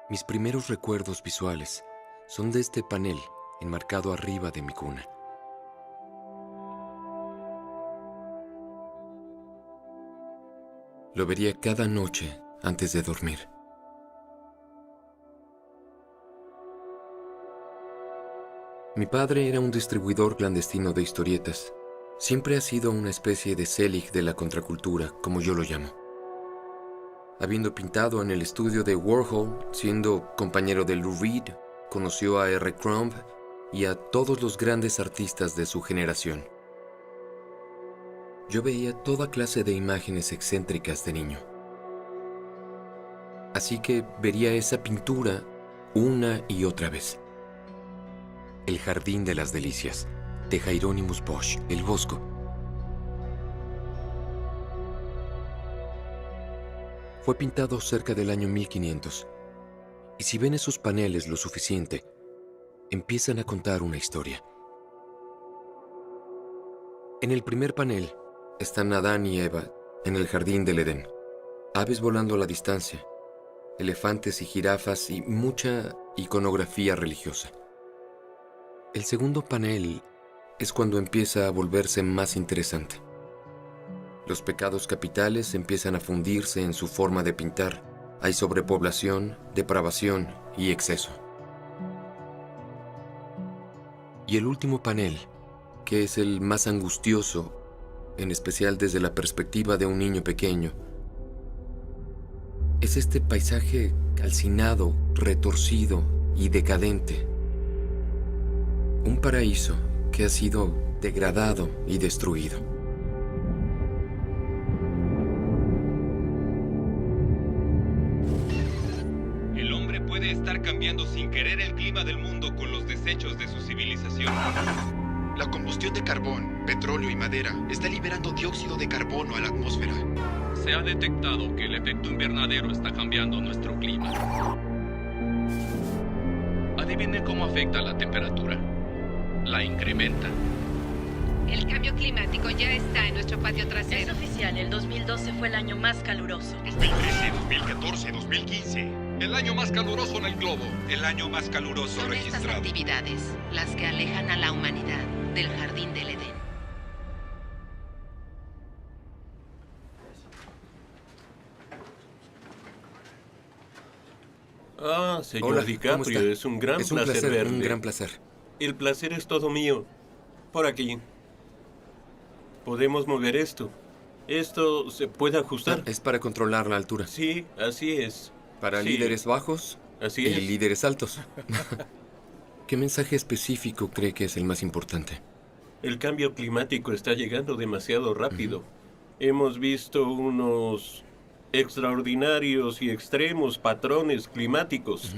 Mis primeros recuerdos visuales son de este panel enmarcado arriba de mi cuna. Lo vería cada noche antes de dormir. Mi padre era un distribuidor clandestino de historietas. Siempre ha sido una especie de Selig de la contracultura, como yo lo llamo. Habiendo pintado en el estudio de Warhol, siendo compañero de Lou Reed, conoció a R. Crumb y a todos los grandes artistas de su generación. Yo veía toda clase de imágenes excéntricas de niño. Así que vería esa pintura una y otra vez. El Jardín de las Delicias, de Hieronymus Bosch, El Bosco. Fue pintado cerca del año 1500, y si ven esos paneles lo suficiente, empiezan a contar una historia. En el primer panel están Adán y Eva en el jardín del Edén, aves volando a la distancia, elefantes y jirafas y mucha iconografía religiosa. El segundo panel es cuando empieza a volverse más interesante. Los pecados capitales empiezan a fundirse en su forma de pintar. Hay sobrepoblación, depravación y exceso. Y el último panel, que es el más angustioso, en especial desde la perspectiva de un niño pequeño, es este paisaje calcinado, retorcido y decadente. Un paraíso que ha sido degradado y destruido. El hombre puede estar cambiando sin querer el clima del mundo con los desechos de su civilización. La combustión de carbón, petróleo y madera está liberando dióxido de carbono a la atmósfera. Se ha detectado que el efecto invernadero está cambiando nuestro clima. Adivinen cómo afecta la temperatura. La incrementa. El cambio climático ya está en nuestro patio trasero. Es oficial, el 2012 fue el año más caluroso. 2013, 2014, 2015. El año más caluroso en el globo. El año más caluroso Son estas registrado. actividades las que alejan a la humanidad del jardín del Edén. Señor Hola, ¿cómo DiCaprio, está? es un gran Es un placer placer, verle. un gran placer. El placer es todo mío. Por aquí. Podemos mover esto. ¿Esto se puede ajustar? Es para controlar la altura. Sí, así es. Para Sí, líderes bajos Así y es. líderes altos. ¿Qué mensaje específico cree que es el más importante? El cambio climático está llegando demasiado rápido. Hemos visto unos extraordinarios y extremos patrones climáticos.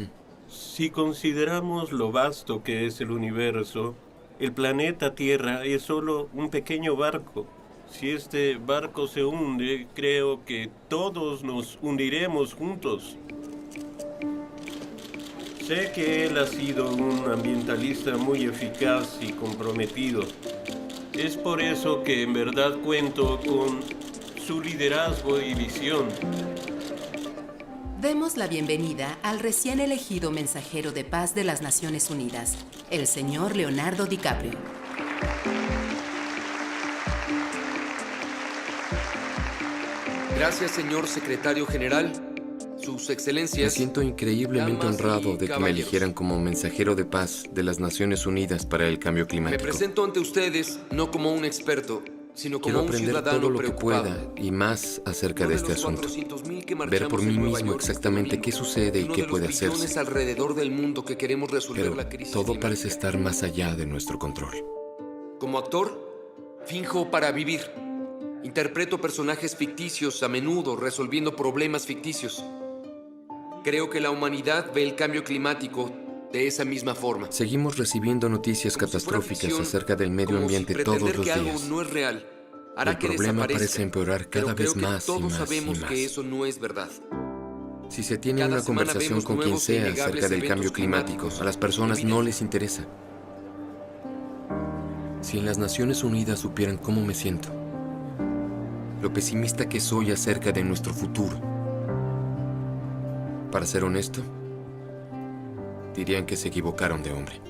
Si consideramos lo vasto que es el universo, el planeta Tierra es solo un pequeño barco. Si este barco se hunde, creo que todos nos hundiremos juntos. Sé que él ha sido un ambientalista muy eficaz y comprometido. Es por eso que en verdad cuento con su liderazgo y visión. Demos la bienvenida al recién elegido mensajero de paz de las Naciones Unidas, el señor Leonardo DiCaprio. Gracias, señor secretario general. Sus excelencias. Me siento increíblemente damas y honrado de que me caballeros. eligieran como mensajero de paz de las Naciones Unidas para el cambio Me climático. presento ante ustedes no como un experto, sino como Quiero un aprender ciudadano todo lo que preocupado. pueda y más acerca Uno de este los asunto. 400,000 que Ver marchamos por en mí Nueva mismo York este exactamente domingo. qué sucede y Uno qué de los puede billones hacerse. alrededor del mundo que queremos resolver Pero la crisis todo parece climática. estar más allá de nuestro control. Como actor, finjo para vivir. Interpreto personajes ficticios a menudo resolviendo problemas ficticios. Creo que la humanidad ve el cambio climático de esa misma forma. Seguimos recibiendo noticias Como si fuera catastróficas ficción, acerca del medio como ambiente si todos pretender los que algo días. no es real hará El que problema desaparezca. parece empeorar Pero cada creo vez que más y todos más y sabemos más. que eso no es verdad. Si se tiene Cada una semana conversación vemos con quien nuevos e sea innegables acerca del eventos cambio climático, climáticos. a las personas no Evidente. les interesa. Si en las Naciones Unidas supieran cómo me siento, lo pesimista que soy acerca de nuestro futuro. Para ser honesto, dirían que se equivocaron de hombre.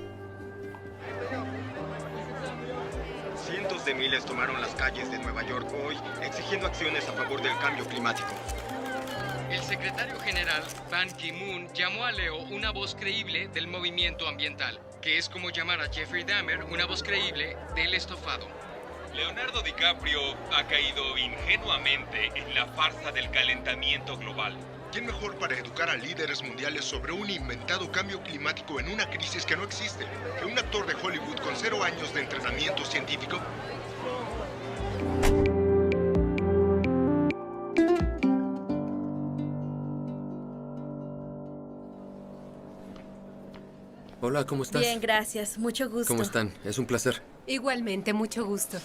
Cientos de miles tomaron las calles de Nueva York hoy, exigiendo acciones a favor del cambio climático. El secretario general Ban Ki-moon llamó a Leo una voz creíble del movimiento ambiental, que es como llamar a Jeffrey Dahmer una voz creíble del estofado. Leonardo DiCaprio ha caído ingenuamente en la farsa del calentamiento global. ¿Quién mejor para educar a líderes mundiales sobre un inventado cambio climático en una crisis que no existe que un actor de Hollywood con 0 años de entrenamiento científico? Hola, ¿cómo estás? Bien, gracias. Mucho gusto. ¿Cómo están? Es un placer. Igualmente, mucho gusto.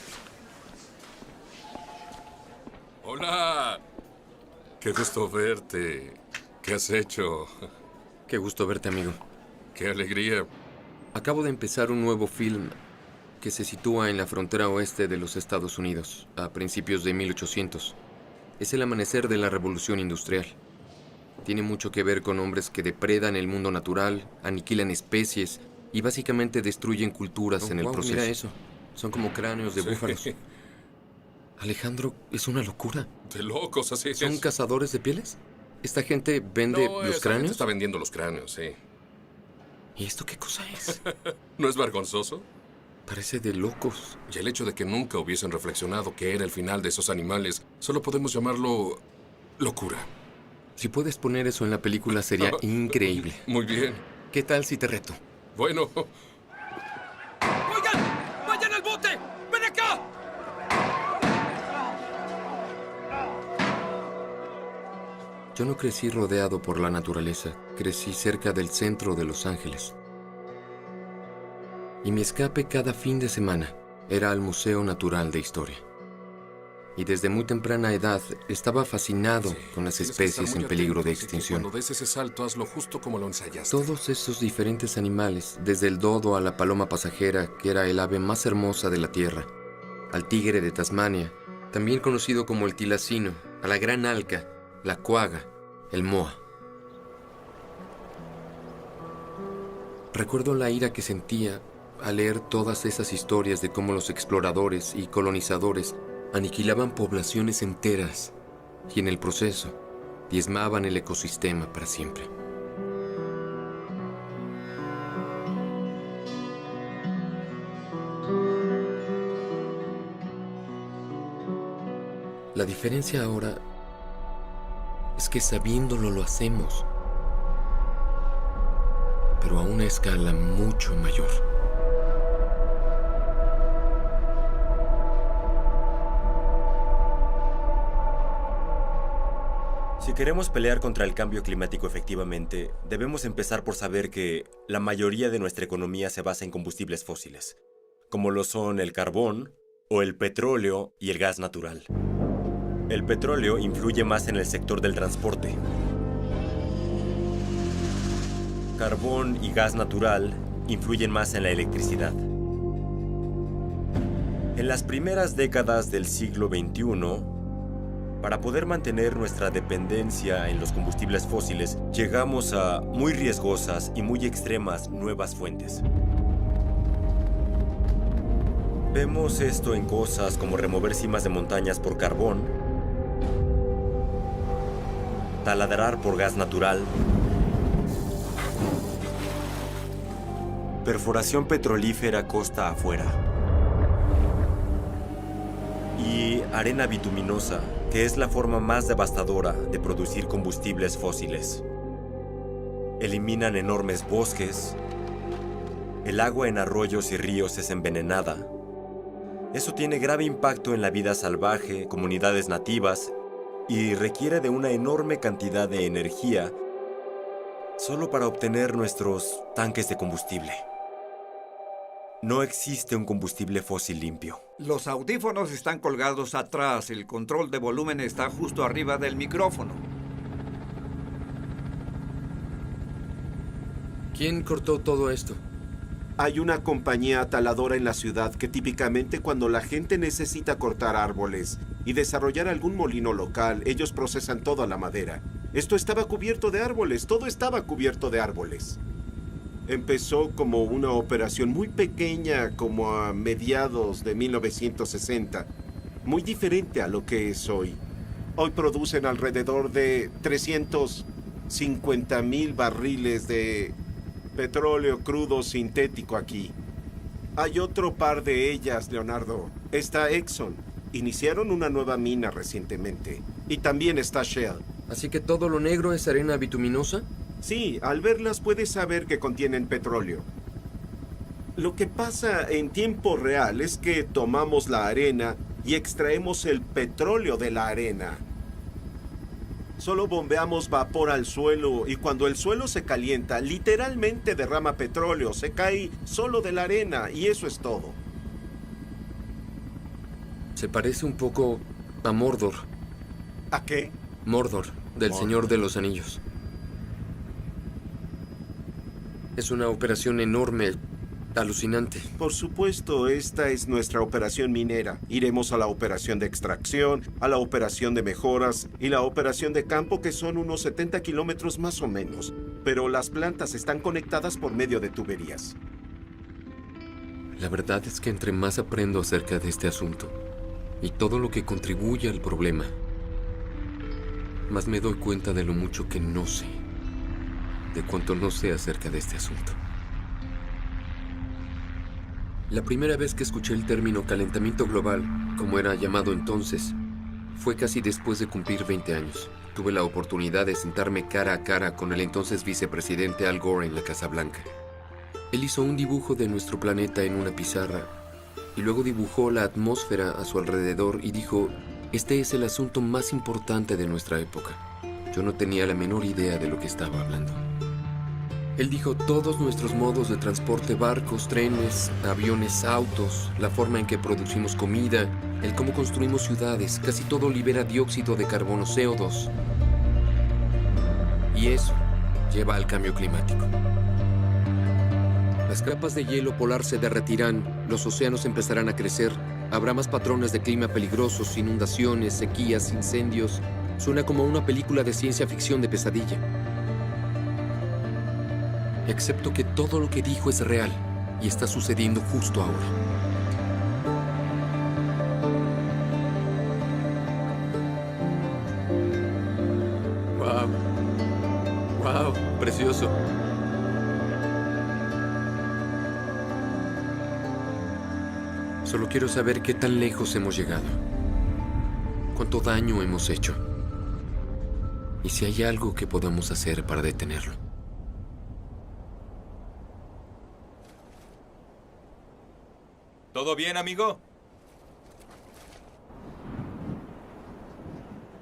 Hola. Qué gusto verte. ¿Qué has hecho? Qué gusto verte, amigo. Qué alegría. Acabo de empezar un nuevo film que se sitúa en la frontera oeste de los Estados Unidos, a principios de 1800. Es el amanecer de la Revolución Industrial. Tiene mucho que ver con hombres que depredan el mundo natural, aniquilan especies y básicamente destruyen culturas en el proceso. Mira eso. Son como cráneos de búfalos. Alejandro, es una locura. De locos, así ¿Son cazadores de pieles? ¿Esta gente vende los cráneos? Está vendiendo los cráneos, sí. ¿Y esto qué cosa es? ¿No es vergonzoso? Parece de locos. Y el hecho de que nunca hubiesen reflexionado que era el final de esos animales, solo podemos llamarlo locura. Si puedes poner eso en la película sería increíble. Muy bien. ¿Qué tal si te reto? Bueno. ¡Oigan! ¡Vayan al bote! ¡Ven acá! Yo no crecí rodeado por la naturaleza. Crecí cerca del centro de Los Ángeles. Y mi escape cada fin de semana era al Museo Natural de Historia. Y desde muy temprana edad estaba fascinado con las especies en peligro de extinción. Cuando des ese salto, hazlo justo como lo ensayaste. Todos esos diferentes animales, desde el dodo a la paloma pasajera, que era el ave más hermosa de la tierra, al tigre de Tasmania, también conocido como el tilacino, a la gran alca, la coaga, el moa. Recuerdo la ira que sentía al leer todas esas historias de cómo los exploradores y colonizadores aniquilaban poblaciones enteras y en el proceso diezmaban el ecosistema para siempre. La diferencia ahora es que sabiéndolo lo hacemos, pero a una escala mucho mayor. Si queremos pelear contra el cambio climático efectivamente, debemos empezar por saber que la mayoría de nuestra economía se basa en combustibles fósiles, como lo son el carbón, o el petróleo y el gas natural. El petróleo influye más en el sector del transporte. Carbón y gas natural influyen más en la electricidad. En las primeras décadas del siglo XXI, para poder mantener nuestra dependencia en los combustibles fósiles, llegamos a muy riesgosas y muy extremas nuevas fuentes. Vemos esto en cosas como remover cimas de montañas por carbón, taladrar por gas natural, perforación petrolífera costa afuera y arena bituminosa, que es la forma más devastadora de producir combustibles fósiles. Eliminan enormes bosques, el agua en arroyos y ríos es envenenada. Eso tiene grave impacto en la vida salvaje, comunidades nativas, y requiere de una enorme cantidad de energía solo para obtener nuestros tanques de combustible. No existe un combustible fósil limpio. Los audífonos están colgados atrás. El control de volumen está justo arriba del micrófono. ¿Quién cortó todo esto? Hay una compañía taladora en la ciudad que típicamente cuando la gente necesita cortar árboles y desarrollar algún molino local, ellos procesan toda la madera. Esto estaba cubierto de árboles, todo estaba cubierto de árboles. Empezó como una operación muy pequeña, como a mediados de 1960. Muy diferente a lo que es hoy. Hoy producen alrededor de 350,000 barriles de petróleo crudo sintético aquí. Hay otro par de ellas, Leonardo. Está Exxon. Iniciaron una nueva mina recientemente. Y también está Shell. ¿Así que todo lo negro es arena bituminosa? Sí, al verlas puedes saber que contienen petróleo. Lo que pasa en tiempo real es que tomamos la arena y extraemos el petróleo de la arena. Solo bombeamos vapor al suelo y cuando el suelo se calienta, literalmente derrama petróleo, se cae solo de la arena y eso es todo. Se parece un poco a Mordor. ¿A qué? Mordor, del Mordor. Señor de los Anillos. Es una operación enorme, alucinante. Por supuesto, esta es nuestra operación minera. Iremos a la operación de extracción, a la operación de mejoras y la operación de campo, que son unos 70 kilómetros más o menos. Pero las plantas están conectadas por medio de tuberías. La verdad es que entre más aprendo acerca de este asunto y todo lo que contribuye al problema, más me doy cuenta de lo mucho que no sé, de cuánto no sé acerca de este asunto. La primera vez que escuché el término calentamiento global, como era llamado entonces, fue casi después de cumplir 20 años. Tuve la oportunidad de sentarme cara a cara con el entonces vicepresidente Al Gore en la Casa Blanca. Él hizo un dibujo de nuestro planeta en una pizarra y luego dibujó la atmósfera a su alrededor y dijo: "Este es el asunto más importante de nuestra época". Yo no tenía la menor idea de lo que estaba hablando. Él dijo: todos nuestros modos de transporte, barcos, trenes, aviones, autos, la forma en que producimos comida, el cómo construimos ciudades, casi todo libera dióxido de carbono, CO2. Y eso lleva al cambio climático. Las capas de hielo polar se derretirán, los océanos empezarán a crecer, habrá más patrones de clima peligrosos, inundaciones, sequías, incendios. Suena como una película de ciencia ficción de pesadilla. Excepto que todo lo que dijo es real y está sucediendo justo ahora. ¡Wow! ¡Wow! ¡Precioso! Solo quiero saber qué tan lejos hemos llegado. Cuánto daño hemos hecho. Y si hay algo que podamos hacer para detenerlo. ¿Todo bien, amigo?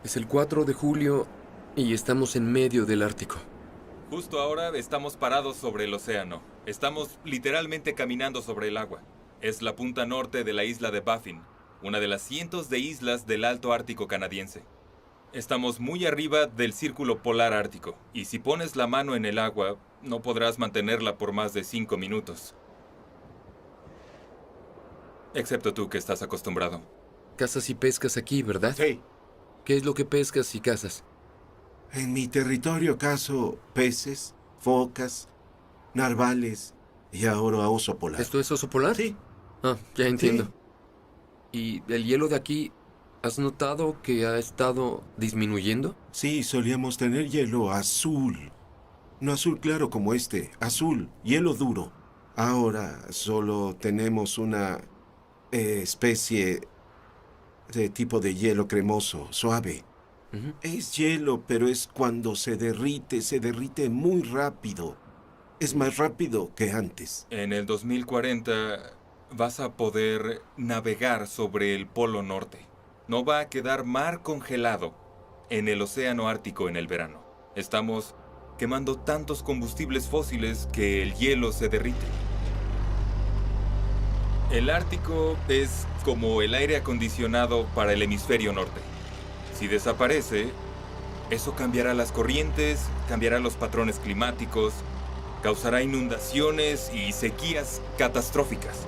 Es el 4 de julio y estamos en medio del Ártico. Justo ahora estamos parados sobre el océano. Estamos literalmente caminando sobre el agua. Es la punta norte de la isla de Baffin, una de las cientos de islas del Alto Ártico canadiense. Estamos muy arriba del Círculo Polar Ártico, y si pones la mano en el agua, no podrás mantenerla por más de 5 minutos. Excepto tú, que estás acostumbrado. Cazas y pescas aquí, ¿verdad? Sí. ¿Qué es lo que pescas y cazas? En mi territorio cazo peces, focas, narvales y ahora a oso polar. ¿Esto es oso polar? Sí. Ah, ya entiendo. Sí. ¿Y el hielo de aquí, has notado que ha estado disminuyendo? Sí, solíamos tener hielo azul. No azul claro como este, azul, hielo duro. Ahora solo tenemos una especie de tipo de hielo cremoso, suave. Es hielo, pero es cuando se derrite muy rápido. Es más rápido que antes. En el 2040 vas a poder navegar sobre el Polo Norte. No va a quedar mar congelado en el Océano Ártico en el verano. Estamos quemando tantos combustibles fósiles que el hielo se derrite. El Ártico es como el aire acondicionado para el hemisferio norte. Si desaparece, eso cambiará las corrientes, cambiará los patrones climáticos, causará inundaciones y sequías catastróficas.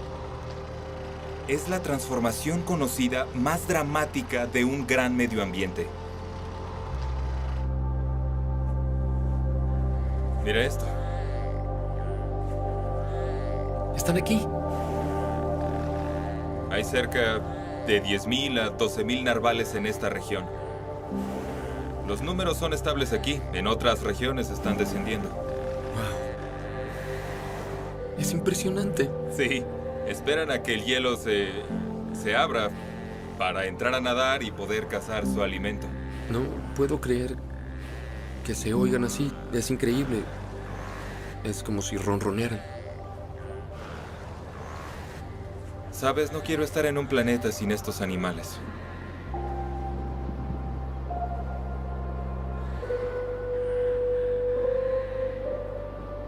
Es la transformación conocida más dramática de un gran medio ambiente. Mira esto. Están aquí. Hay cerca de 10.000 a 12.000 narvales en esta región. Los números son estables aquí. En otras regiones están descendiendo. Es impresionante. Sí. Esperan a que el hielo se abra para entrar a nadar y poder cazar su alimento. No puedo creer que se oigan así. Es increíble. Es como si ronronearan. Sabes, no quiero estar en un planeta sin estos animales.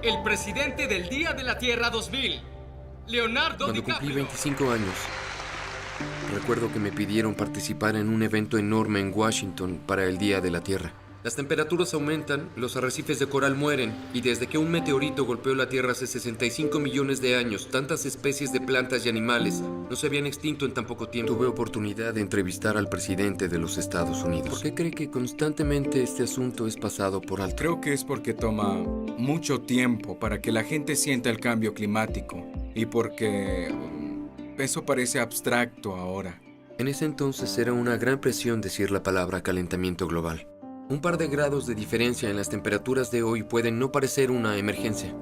El presidente del Día de la Tierra 2000, Leonardo Cuando DiCaprio. cumplí 25 años, recuerdo que me pidieron participar en un evento enorme en Washington para el Día de la Tierra. Las temperaturas aumentan, los arrecifes de coral mueren, y desde que un meteorito golpeó la Tierra hace 65 millones de años, tantas especies de plantas y animales no se habían extinto en tan poco tiempo. Tuve oportunidad de entrevistar al presidente de los Estados Unidos. ¿Por qué cree que constantemente este asunto es pasado por alto? Creo que es porque toma mucho tiempo para que la gente sienta el cambio climático y porque eso parece abstracto ahora. En ese entonces era una gran presión decir la palabra calentamiento global. Un par de grados de diferencia en las temperaturas de hoy pueden no parecer una emergencia.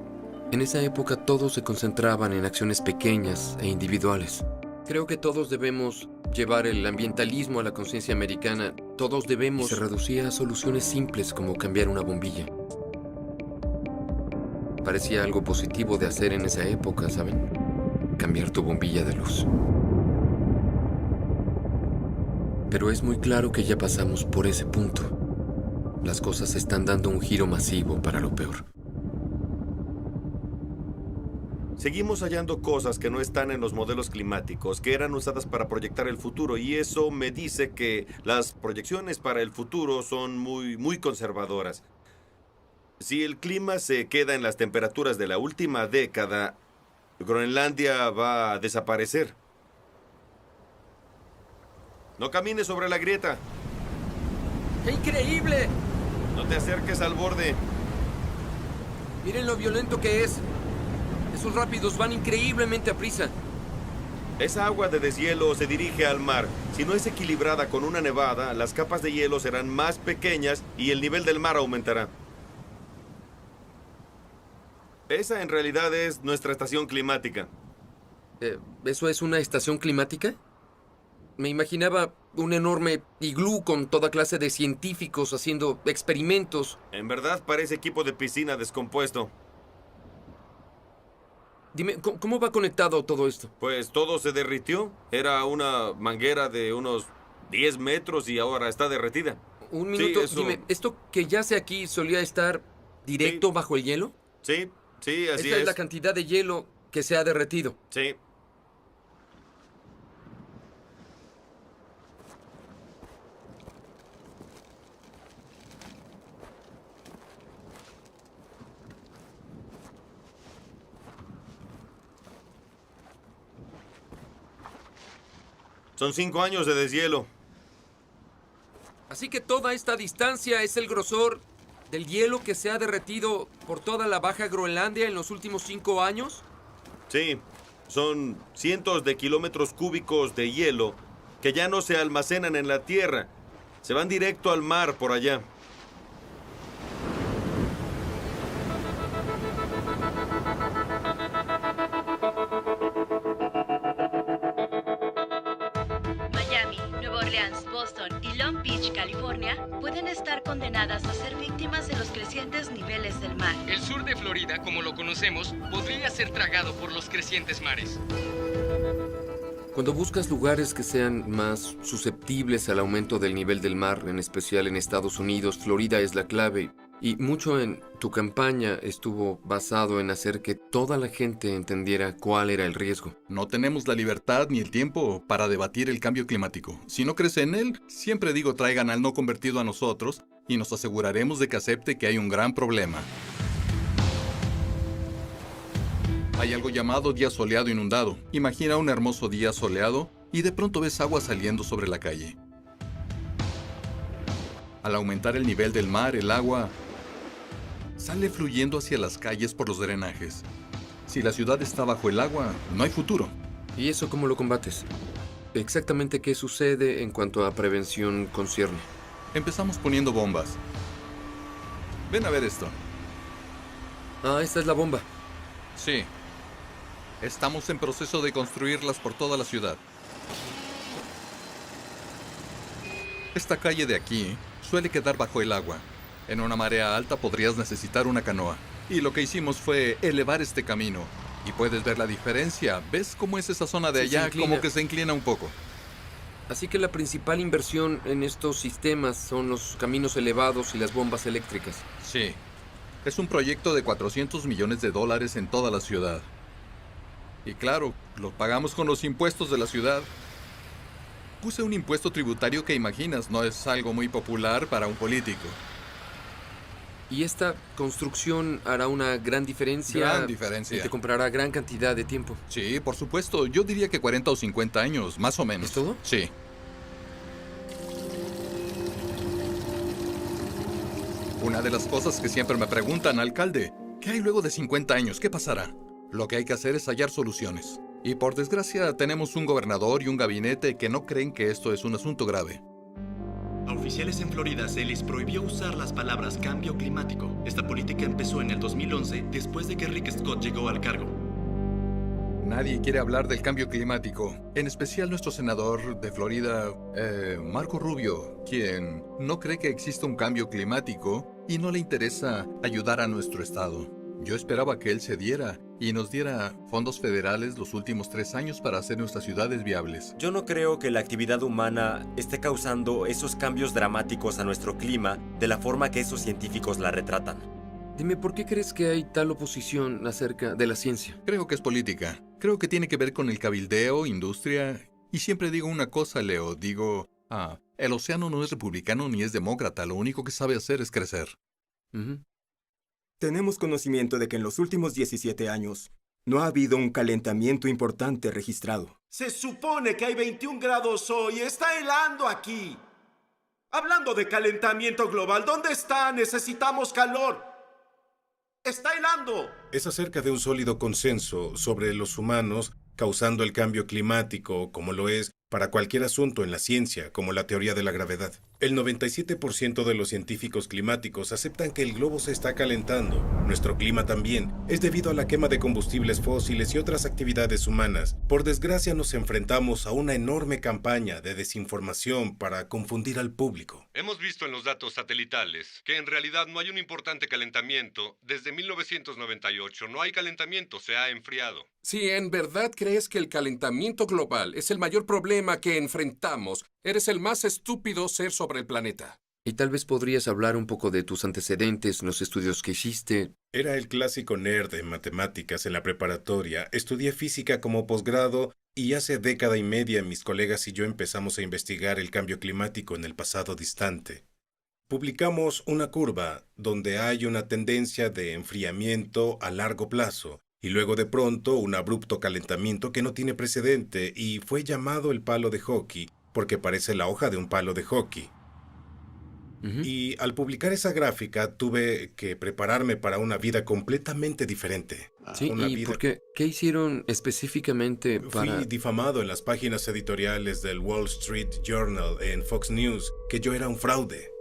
En esa época todos se concentraban en acciones pequeñas e individuales. Creo que todos debemos llevar el ambientalismo a la conciencia americana. Todos debemos... Y se reducía a soluciones simples como cambiar una bombilla. Parecía algo positivo de hacer en esa época, ¿saben? Cambiar tu bombilla de luz. Pero es muy claro que ya pasamos por ese punto. Las cosas están dando un giro masivo para lo peor. Seguimos hallando cosas que no están en los modelos climáticos, que eran usadas para proyectar el futuro, y eso me dice que las proyecciones para el futuro son muy conservadoras. Si el clima se queda en las temperaturas de la última década, Groenlandia va a desaparecer. No camines sobre la grieta. ¡Qué increíble! No te acerques al borde. Miren lo violento que es. Esos rápidos van increíblemente a prisa. Esa agua de deshielo se dirige al mar. Si no es equilibrada con una nevada, las capas de hielo serán más pequeñas y el nivel del mar aumentará. Esa en realidad es nuestra estación climática. ¿Eso es una estación climática? Me imaginaba un enorme iglú con toda clase de científicos haciendo experimentos. En verdad parece equipo de piscina descompuesto. Dime, ¿cómo va conectado todo esto? Pues todo se derritió. Era una manguera de unos 10 metros y ahora está derretida. Un minuto, Sí, eso... dime, ¿esto que yace aquí solía estar directo bajo el hielo? Sí, así es. Esta es la cantidad de hielo que se ha derretido. Sí. Son 5 años de deshielo. Así que toda esta distancia es el grosor del hielo que se ha derretido por toda la Baja Groenlandia en los últimos 5 años. Sí, son cientos de kilómetros cúbicos de hielo que ya no se almacenan en la tierra. Se van directo al mar por allá. Miami, Nueva Orleans, Boston y Long Beach, California, pueden estar condenadas a ser víctimas de los crecientes niveles del mar. El sur de Florida, como lo conocemos, podría ser tragado por los crecientes mares. Cuando buscas lugares que sean más susceptibles al aumento del nivel del mar, en especial en Estados Unidos, Florida es la clave. Y mucho en tu campaña estuvo basado en hacer que toda la gente entendiera cuál era el riesgo. No tenemos la libertad ni el tiempo para debatir el cambio climático. Si no crece en él, siempre digo traigan al no convertido a nosotros y nos aseguraremos de que acepte que hay un gran problema. Hay algo llamado día soleado inundado. Imagina un hermoso día soleado y de pronto ves agua saliendo sobre la calle. Al aumentar el nivel del mar, el agua sale fluyendo hacia las calles por los drenajes. Si la ciudad está bajo el agua, no hay futuro. ¿Y eso cómo lo combates? Exactamente qué sucede en cuanto a prevención concierne. Empezamos poniendo bombas. Ven a ver esto. Ah, esta es la bomba. Sí. Estamos en proceso de construirlas por toda la ciudad. Esta calle de aquí suele quedar bajo el agua. En una marea alta podrías necesitar una canoa. Y lo que hicimos fue elevar este camino. Y puedes ver la diferencia. ¿Ves cómo es esa zona de Sí, allá? Como que se inclina un poco. Así que la principal inversión en estos sistemas son los caminos elevados y las bombas eléctricas. Sí. Es un proyecto de $400 millones en toda la ciudad. Y claro, lo pagamos con los impuestos de la ciudad. Puse un impuesto tributario que imaginas, no es algo muy popular para un político. Y esta construcción hará una gran diferencia. Gran diferencia. Y te comprará gran cantidad de tiempo. Sí, por supuesto. Yo diría que 40 o 50 años, más o menos. ¿Es todo? Sí. Una de las cosas que siempre me preguntan, alcalde, ¿qué hay luego de 50 años? ¿Qué pasará? Lo que hay que hacer es hallar soluciones. Y por desgracia tenemos un gobernador y un gabinete que no creen que esto es un asunto grave. A oficiales en Florida se les prohibió usar las palabras cambio climático. Esta política empezó en el 2011, después de que Rick Scott llegó al cargo. Nadie quiere hablar del cambio climático, en especial nuestro senador de Florida, Marco Rubio, quien no cree que exista un cambio climático y no le interesa ayudar a nuestro estado. Yo esperaba que él cediera y nos diera fondos federales los últimos 3 años para hacer nuestras ciudades viables. Yo no creo que la actividad humana esté causando esos cambios dramáticos a nuestro clima de la forma que esos científicos la retratan. Dime, ¿por qué crees que hay tal oposición acerca de la ciencia? Creo que es política. Creo que tiene que ver con el cabildeo, industria. Y siempre digo una cosa, Leo. Digo, el océano no es republicano ni es demócrata. Lo único que sabe hacer es crecer. Tenemos conocimiento de que en los últimos 17 años no ha habido un calentamiento importante registrado. Se supone que hay 21 grados hoy. Está helando aquí. Hablando de calentamiento global, ¿dónde está? Necesitamos calor. ¡Está helando! Es acerca de un sólido consenso sobre los humanos causando el cambio climático, como lo es para cualquier asunto en la ciencia, como la teoría de la gravedad. El 97% de los científicos climáticos aceptan que el globo se está calentando. Nuestro clima también es debido a la quema de combustibles fósiles y otras actividades humanas. Por desgracia nos enfrentamos a una enorme campaña de desinformación para confundir al público. Hemos visto en los datos satelitales que en realidad no hay un importante calentamiento. Desde 1998 no hay calentamiento, se ha enfriado. Si en verdad crees que el calentamiento global es el mayor problema que enfrentamos, eres el más estúpido ser sobre el planeta. Y tal vez podrías hablar un poco de tus antecedentes, los estudios que hiciste. Era el clásico nerd en matemáticas en la preparatoria. Estudié física como posgrado y hace década y media mis colegas y yo empezamos a investigar el cambio climático en el pasado distante. Publicamos una curva donde hay una tendencia de enfriamiento a largo plazo y luego de pronto un abrupto calentamiento que no tiene precedente y fue llamado el palo de hockey porque parece la hoja de un palo de hockey. Y al publicar esa gráfica tuve que prepararme para una vida completamente diferente. Sí, ¿y por qué? ¿Qué hicieron específicamente para...? Fui difamado en las páginas editoriales del Wall Street Journal, en Fox News, que yo era un fraude.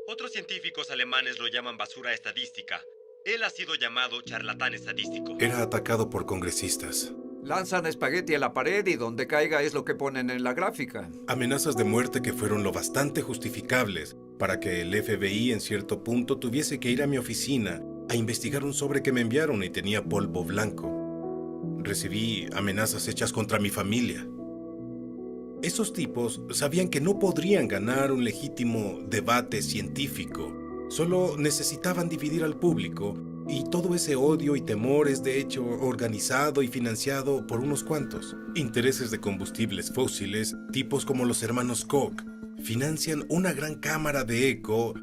Otros científicos alemanes lo llaman basura estadística. Él ha sido llamado charlatán estadístico. Era atacado por congresistas. Lanzan espagueti a la pared y donde caiga es lo que ponen en la gráfica. Amenazas de muerte que fueron lo bastante justificables para que el FBI en cierto punto tuviese que ir a mi oficina a investigar un sobre que me enviaron y tenía polvo blanco. Recibí amenazas hechas contra mi familia. Esos tipos sabían que no podrían ganar un legítimo debate científico. Solo necesitaban dividir al público. Y todo ese odio y temor es de hecho organizado y financiado por unos cuantos. Intereses de combustibles fósiles, tipos como los hermanos Koch, financian una gran cámara de eco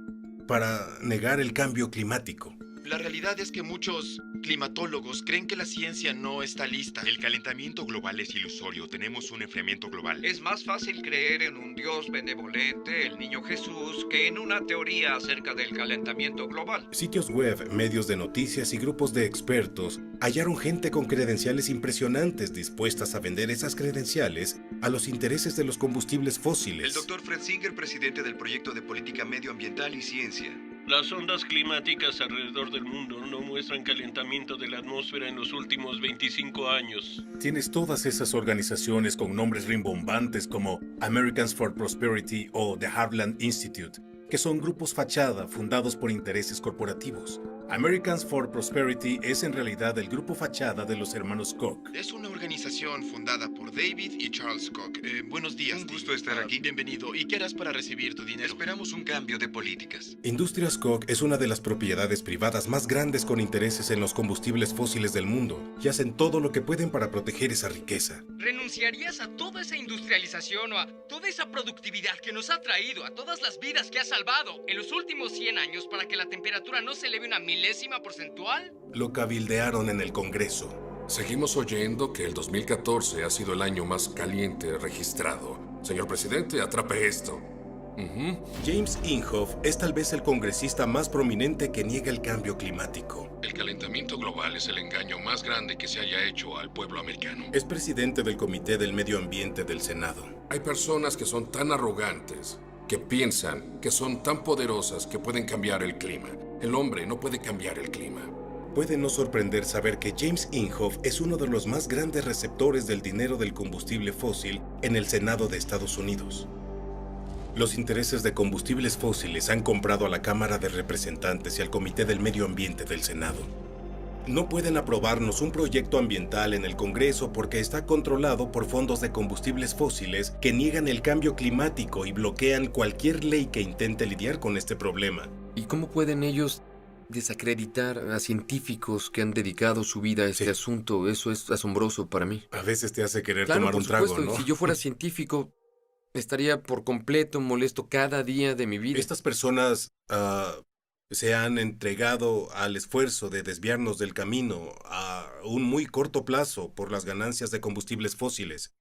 para negar el cambio climático. La realidad es que muchos climatólogos creen que la ciencia no está lista. El calentamiento global es ilusorio. Tenemos un enfriamiento global. Es más fácil creer en un Dios benevolente, el niño Jesús, que en una teoría acerca del calentamiento global. Sitios web, medios de noticias y grupos de expertos hallaron gente con credenciales impresionantes dispuestas a vender esas credenciales a los intereses de los combustibles fósiles. El Dr. Fred Singer, presidente del Proyecto de Política Medioambiental y Ciencia. Las ondas climáticas alrededor del mundo no muestran calentamiento de la atmósfera en los últimos 25 años. Tienes todas esas organizaciones con nombres rimbombantes como Americans for Prosperity o The Heartland Institute, que son grupos fachada fundados por intereses corporativos. Americans for Prosperity es en realidad el grupo fachada de los hermanos Koch. Es una organización fundada por David y Charles Koch. Buenos días. Un gusto estar aquí. Bienvenido. ¿Y qué harás para recibir tu dinero? Esperamos un cambio de políticas. Industrias Koch es una de las propiedades privadas más grandes con intereses en los combustibles fósiles del mundo y hacen todo lo que pueden para proteger esa riqueza. ¿Renunciarías a toda esa industrialización o a toda esa productividad que nos ha traído, a todas las vidas que ha salvado en los últimos 100 años para que la temperatura no se eleve una milésima porcentual? Lo cabildearon en el Congreso. Seguimos oyendo que el 2014 ha sido el año más caliente registrado. Señor presidente, atrape esto. James Inhofe es tal vez el congresista más prominente que niega el cambio climático. El calentamiento global es el engaño más grande que se haya hecho al pueblo americano. Es presidente del Comité del Medio Ambiente del Senado. Hay personas que son tan arrogantes, que piensan que son tan poderosas que pueden cambiar el clima. El hombre no puede cambiar el clima. Puede no sorprender saber que James Inhofe es uno de los más grandes receptores del dinero del combustible fósil en el Senado de Estados Unidos. Los intereses de combustibles fósiles han comprado a la Cámara de Representantes y al Comité del Medio Ambiente del Senado. No pueden aprobarnos un proyecto ambiental en el Congreso porque está controlado por fondos de combustibles fósiles que niegan el cambio climático y bloquean cualquier ley que intente lidiar con este problema. ¿Y cómo pueden ellos desacreditar a científicos que han dedicado su vida a este asunto? Eso es asombroso para mí. A veces te hace querer Claro, tomar por un trago, supuesto. ¿no? Si yo fuera científico, estaría por completo molesto cada día de mi vida. Estas personas se han entregado al esfuerzo de desviarnos del camino a un muy corto plazo por las ganancias de combustibles fósiles,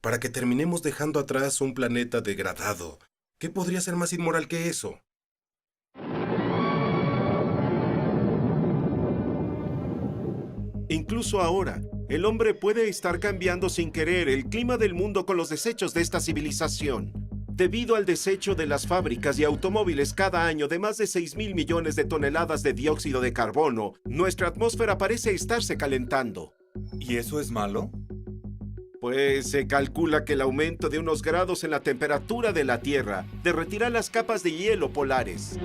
para que terminemos dejando atrás un planeta degradado. ¿Qué podría ser más inmoral que eso? Incluso ahora, el hombre puede estar cambiando sin querer el clima del mundo con los desechos de esta civilización. Debido al desecho de las fábricas y automóviles cada año de más de 6.000 millones de toneladas de dióxido de carbono, nuestra atmósfera parece estarse calentando. ¿Y eso es malo? Pues se calcula que el aumento de unos grados en la temperatura de la Tierra derretirá las capas de hielo polares.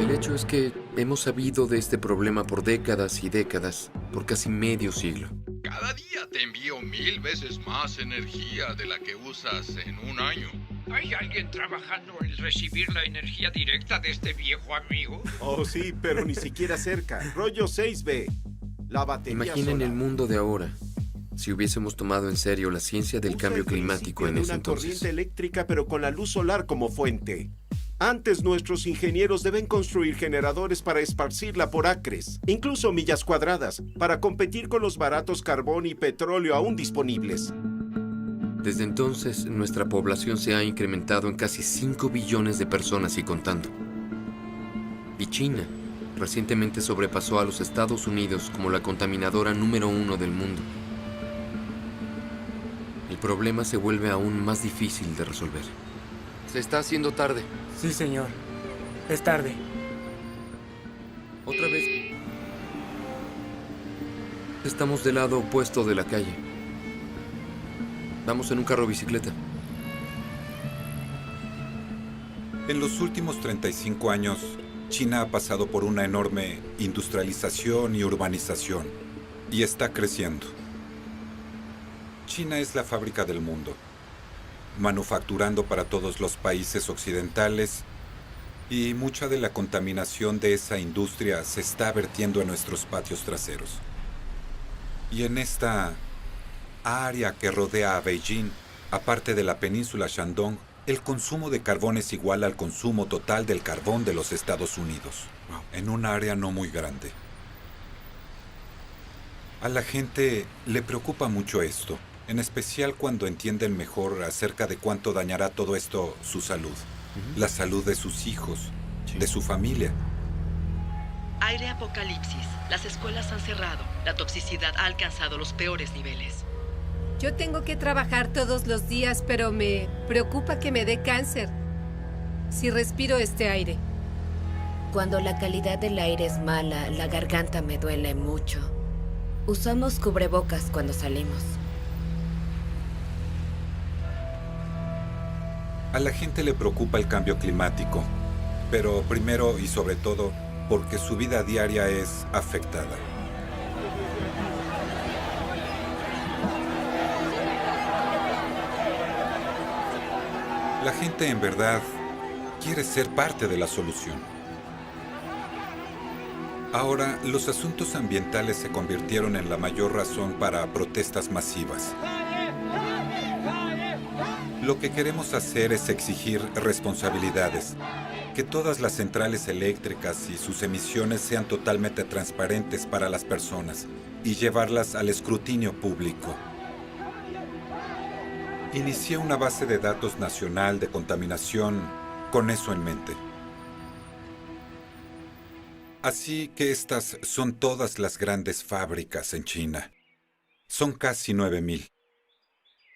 El hecho es que hemos sabido de este problema por décadas y décadas, por casi medio siglo. Cada día te envío 1000 veces más energía de la que usas en un año. ¿Hay alguien trabajando en recibir la energía directa de este viejo amigo? Oh, sí, pero ni siquiera cerca. Rollo 6B. La batería Imaginen solar. el mundo de ahora, si hubiésemos tomado en serio la ciencia del cambio climático en ese Una entonces. corriente eléctrica, pero con la luz solar como fuente. Antes, nuestros ingenieros deben construir generadores para esparcirla por acres, incluso millas cuadradas, para competir con los baratos carbón y petróleo aún disponibles. Desde entonces, nuestra población se ha incrementado en casi 5 billones de personas y contando. Y China recientemente sobrepasó a los Estados Unidos como la contaminadora número 1 del mundo. El problema se vuelve aún más difícil de resolver. Se está haciendo tarde. Sí, señor. Es tarde. Otra vez. Estamos del lado opuesto de la calle. Vamos en un carro bicicleta. En los últimos 35 años, China ha pasado por una enorme industrialización y urbanización, y está creciendo. China es la fábrica del mundo, manufacturando para todos los países occidentales, y mucha de la contaminación de esa industria se está vertiendo en nuestros patios traseros. Y en esta área que rodea a Beijing, aparte de la península Shandong, El consumo de carbón es igual al consumo total del carbón de los Estados Unidos, en un área no muy grande. A la gente le preocupa mucho esto, en especial cuando entienden mejor acerca de cuánto dañará todo esto su salud, la salud de sus hijos, de su familia. Aire apocalipsis. Las escuelas han cerrado. La toxicidad ha alcanzado los peores niveles. Yo tengo que trabajar todos los días, pero me preocupa que me dé cáncer si respiro este aire. Cuando la calidad del aire es mala, la garganta me duele mucho. Usamos cubrebocas cuando salimos. A la gente le preocupa el cambio climático, pero primero y sobre todo porque su vida diaria es afectada. La gente en verdad quiere ser parte de la solución. Ahora, los asuntos ambientales se convirtieron en la mayor razón para protestas masivas. Lo que queremos hacer es exigir responsabilidades, que todas las centrales eléctricas y sus emisiones sean totalmente transparentes para las personas y llevarlas al escrutinio público. Inicié una base de datos nacional de contaminación con eso en mente. Así que estas son todas las grandes fábricas en China. Son casi 9,000.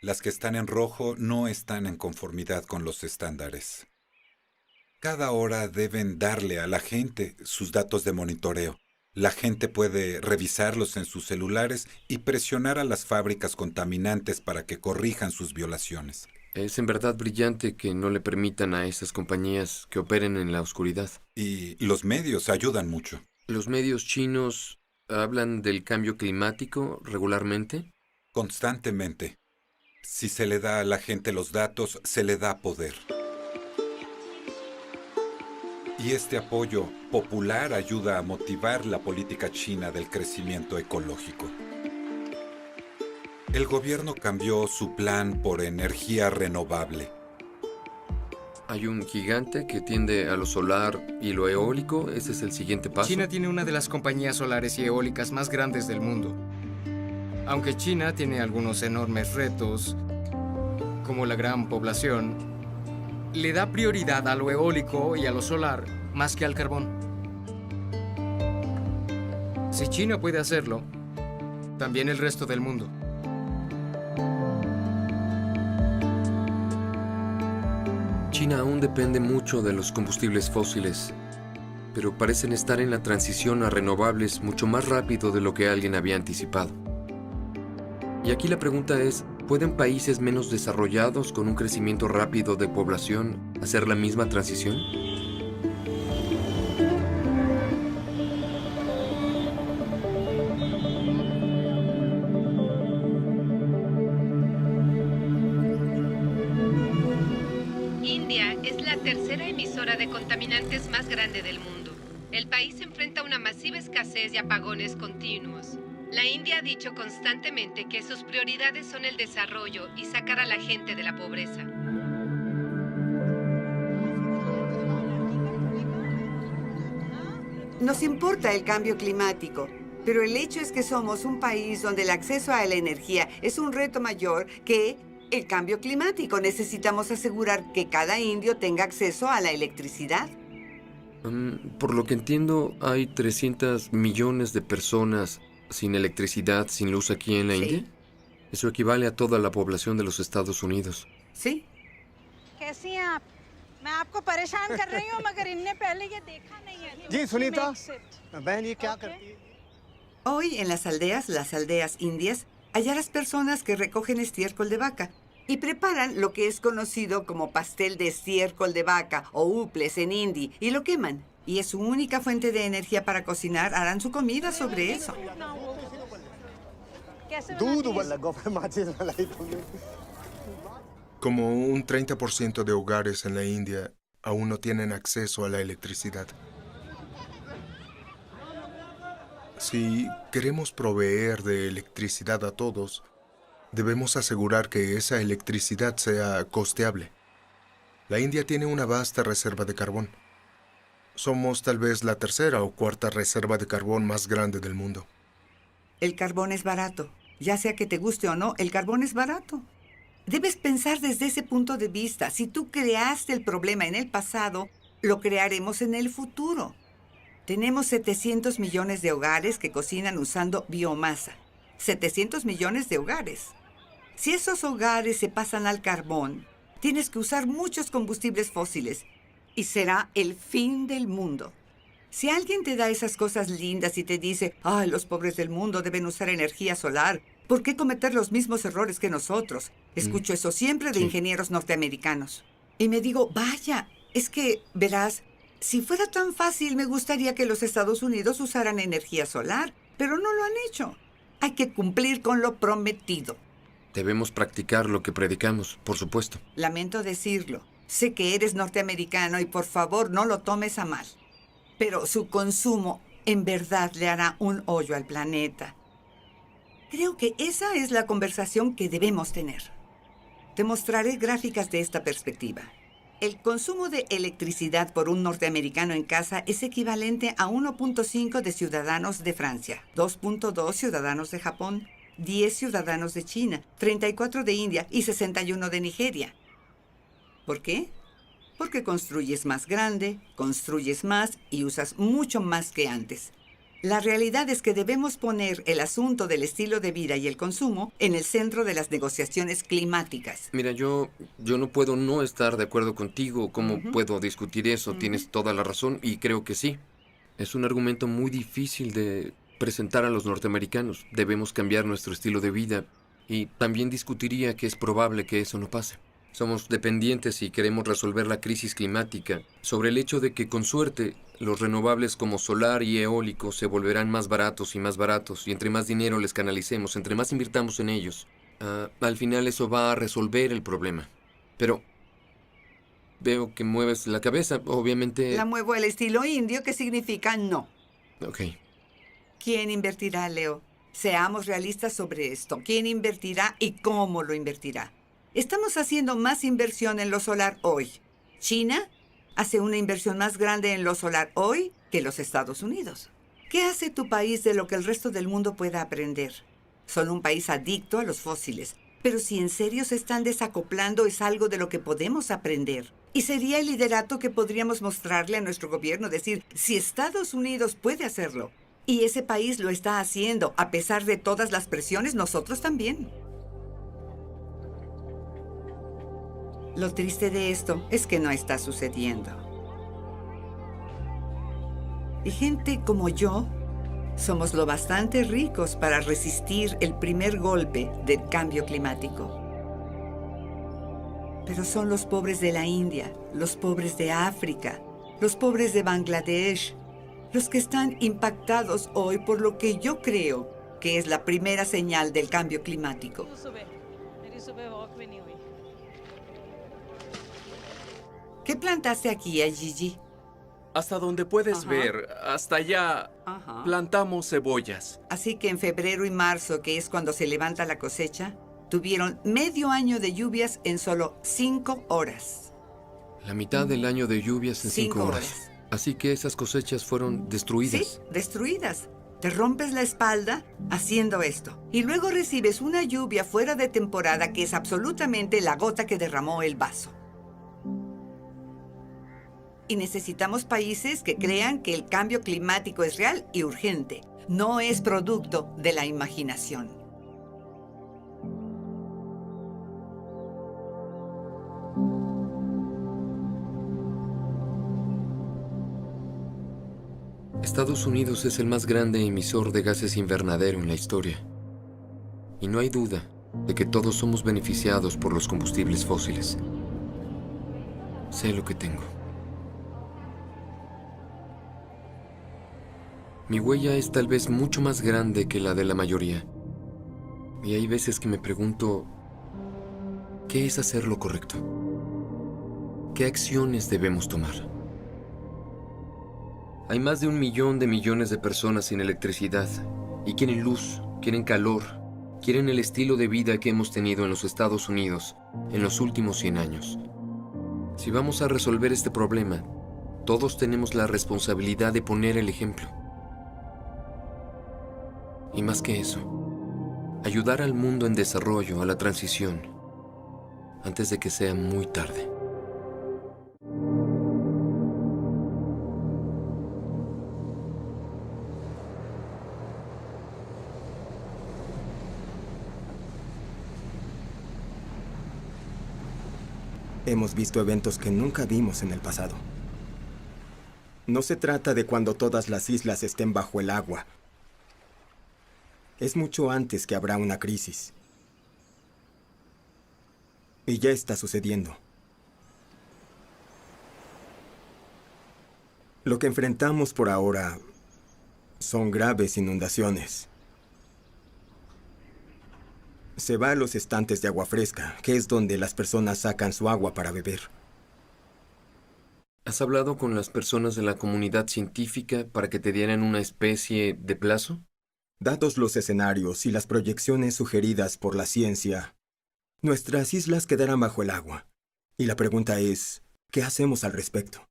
Las que están en rojo no están en conformidad con los estándares. Cada hora deben darle a la gente sus datos de monitoreo. La gente puede revisarlos en sus celulares y presionar a las fábricas contaminantes para que corrijan sus violaciones. Es en verdad brillante que no le permitan a esas compañías que operen en la oscuridad. Y los medios ayudan mucho. ¿Los medios chinos hablan del cambio climático regularmente? Constantemente. Si se le da a la gente los datos, se le da poder. Y este apoyo popular ayuda a motivar la política china del crecimiento ecológico. El gobierno cambió su plan por energía renovable. Hay un gigante que tiende a lo solar y lo eólico. ¿Ese es el siguiente paso? China tiene una de las compañías solares y eólicas más grandes del mundo. Aunque China tiene algunos enormes retos, como la gran población, le da prioridad a lo eólico y a lo solar más que al carbón. Si China puede hacerlo, también el resto del mundo. China aún depende mucho de los combustibles fósiles, pero parecen estar en la transición a renovables mucho más rápido de lo que alguien había anticipado. Y aquí la pregunta es, ¿pueden países menos desarrollados con un crecimiento rápido de población hacer la misma transición? India es la tercera emisora de contaminantes más grande del mundo. El país enfrenta una masiva escasez y apagones continuos. La India ha dicho constantemente que sus prioridades son el desarrollo y sacar a la gente de la pobreza. Nos importa el cambio climático, pero el hecho es que somos un país donde el acceso a la energía es un reto mayor que el cambio climático. Necesitamos asegurar que cada indio tenga acceso a la electricidad. Por lo que entiendo, hay 300 millones de personas sin electricidad, sin luz aquí en la India. Eso equivale a toda la población de los Estados Unidos. Sí. Hoy en las aldeas indias, hallarás personas que recogen estiércol de vaca y preparan lo que es conocido como pastel de estiércol de vaca o uples en hindi y lo queman. Y es su única fuente de energía para cocinar. Harán su comida sobre eso. Como un 30% de hogares en la India aún no tienen acceso a la electricidad. Si queremos proveer de electricidad a todos, debemos asegurar que esa electricidad sea costeable. La India tiene una vasta reserva de carbón. Somos tal vez la tercera o cuarta reserva de carbón más grande del mundo. El carbón es barato. Ya sea que te guste o no, el carbón es barato. Debes pensar desde ese punto de vista. Si tú creaste el problema en el pasado, lo crearemos en el futuro. Tenemos 700 millones de hogares que cocinan usando biomasa. 700 millones de hogares. Si esos hogares se pasan al carbón, tienes que usar muchos combustibles fósiles y será el fin del mundo. Si alguien te da esas cosas lindas y te dice, los pobres del mundo deben usar energía solar, ¿por qué cometer los mismos errores que nosotros? Escucho eso siempre de ingenieros norteamericanos. Y me digo, vaya, es que, verás, si fuera tan fácil, me gustaría que los Estados Unidos usaran energía solar, pero no lo han hecho. Hay que cumplir con lo prometido. Debemos practicar lo que predicamos, por supuesto. Lamento decirlo. Sé que eres norteamericano y por favor no lo tomes a mal. Pero su consumo en verdad le hará un hoyo al planeta. Creo que esa es la conversación que debemos tener. Te mostraré gráficas de esta perspectiva. El consumo de electricidad por un norteamericano en casa es equivalente a 1.5 de ciudadanos de Francia, 2.2 ciudadanos de Japón, 10 ciudadanos de China, 34 de India y 61 de Nigeria. ¿Por qué? Porque construyes más grande, construyes más y usas mucho más que antes. La realidad es que debemos poner el asunto del estilo de vida y el consumo en el centro de las negociaciones climáticas. Mira, yo no puedo no estar de acuerdo contigo. ¿Cómo puedo discutir eso? Tienes toda la razón y creo que sí. Es un argumento muy difícil de presentar a los norteamericanos. Debemos cambiar nuestro estilo de vida y también discutiría que es probable que eso no pase. Somos dependientes y queremos resolver la crisis climática sobre el hecho de que, con suerte, los renovables como solar y eólico se volverán más baratos y entre más dinero les canalicemos, entre más invirtamos en ellos, al final eso va a resolver el problema. Pero veo que mueves la cabeza, obviamente... La muevo al estilo indio, que significa no. Ok. ¿Quién invertirá, Leo? Seamos realistas sobre esto. ¿Quién invertirá y cómo lo invertirá? Estamos haciendo más inversión en lo solar hoy. China hace una inversión más grande en lo solar hoy que los Estados Unidos. ¿Qué hace tu país de lo que el resto del mundo pueda aprender? Son un país adicto a los fósiles, pero si en serio se están desacoplando es algo de lo que podemos aprender. Y sería el liderato que podríamos mostrarle a nuestro gobierno, decir, si Estados Unidos puede hacerlo, y ese país lo está haciendo, a pesar de todas las presiones, nosotros también. Lo triste de esto es que no está sucediendo. Y gente como yo somos lo bastante ricos para resistir el primer golpe del cambio climático. Pero son los pobres de la India, los pobres de África, los pobres de Bangladesh, los que están impactados hoy por lo que yo creo que es la primera señal del cambio climático. ¿Qué plantaste aquí, Gigi? Hasta donde puedes ver, hasta allá plantamos cebollas. Así que en febrero y marzo, que es cuando se levanta la cosecha, tuvieron medio año de lluvias en solo 5 horas. La mitad del año de lluvias en 5 horas. Así que esas cosechas fueron destruidas. Sí, destruidas. Te rompes la espalda haciendo esto. Y luego recibes una lluvia fuera de temporada que es absolutamente la gota que derramó el vaso. Y necesitamos países que crean que el cambio climático es real y urgente. No es producto de la imaginación. Estados Unidos es el más grande emisor de gases invernadero en la historia. Y no hay duda de que todos somos beneficiados por los combustibles fósiles. Sé lo que tengo. Mi huella es tal vez mucho más grande que la de la mayoría. Y hay veces que me pregunto, ¿qué es hacer lo correcto? ¿Qué acciones debemos tomar? Hay más de 1 millón de millones de personas sin electricidad y quieren luz, quieren calor, quieren el estilo de vida que hemos tenido en los Estados Unidos en los últimos 100 años. Si vamos a resolver este problema, todos tenemos la responsabilidad de poner el ejemplo. Y más que eso, ayudar al mundo en desarrollo a la transición antes de que sea muy tarde. Hemos visto eventos que nunca vimos en el pasado. No se trata de cuando todas las islas estén bajo el agua. Es mucho antes que habrá una crisis. Y ya está sucediendo. Lo que enfrentamos por ahora son graves inundaciones. Se va a los estantes de agua fresca, que es donde las personas sacan su agua para beber. ¿Has hablado con las personas de la comunidad científica para que te dieran una especie de plazo? Dados los escenarios y las proyecciones sugeridas por la ciencia, nuestras islas quedarán bajo el agua. Y la pregunta es, ¿qué hacemos al respecto?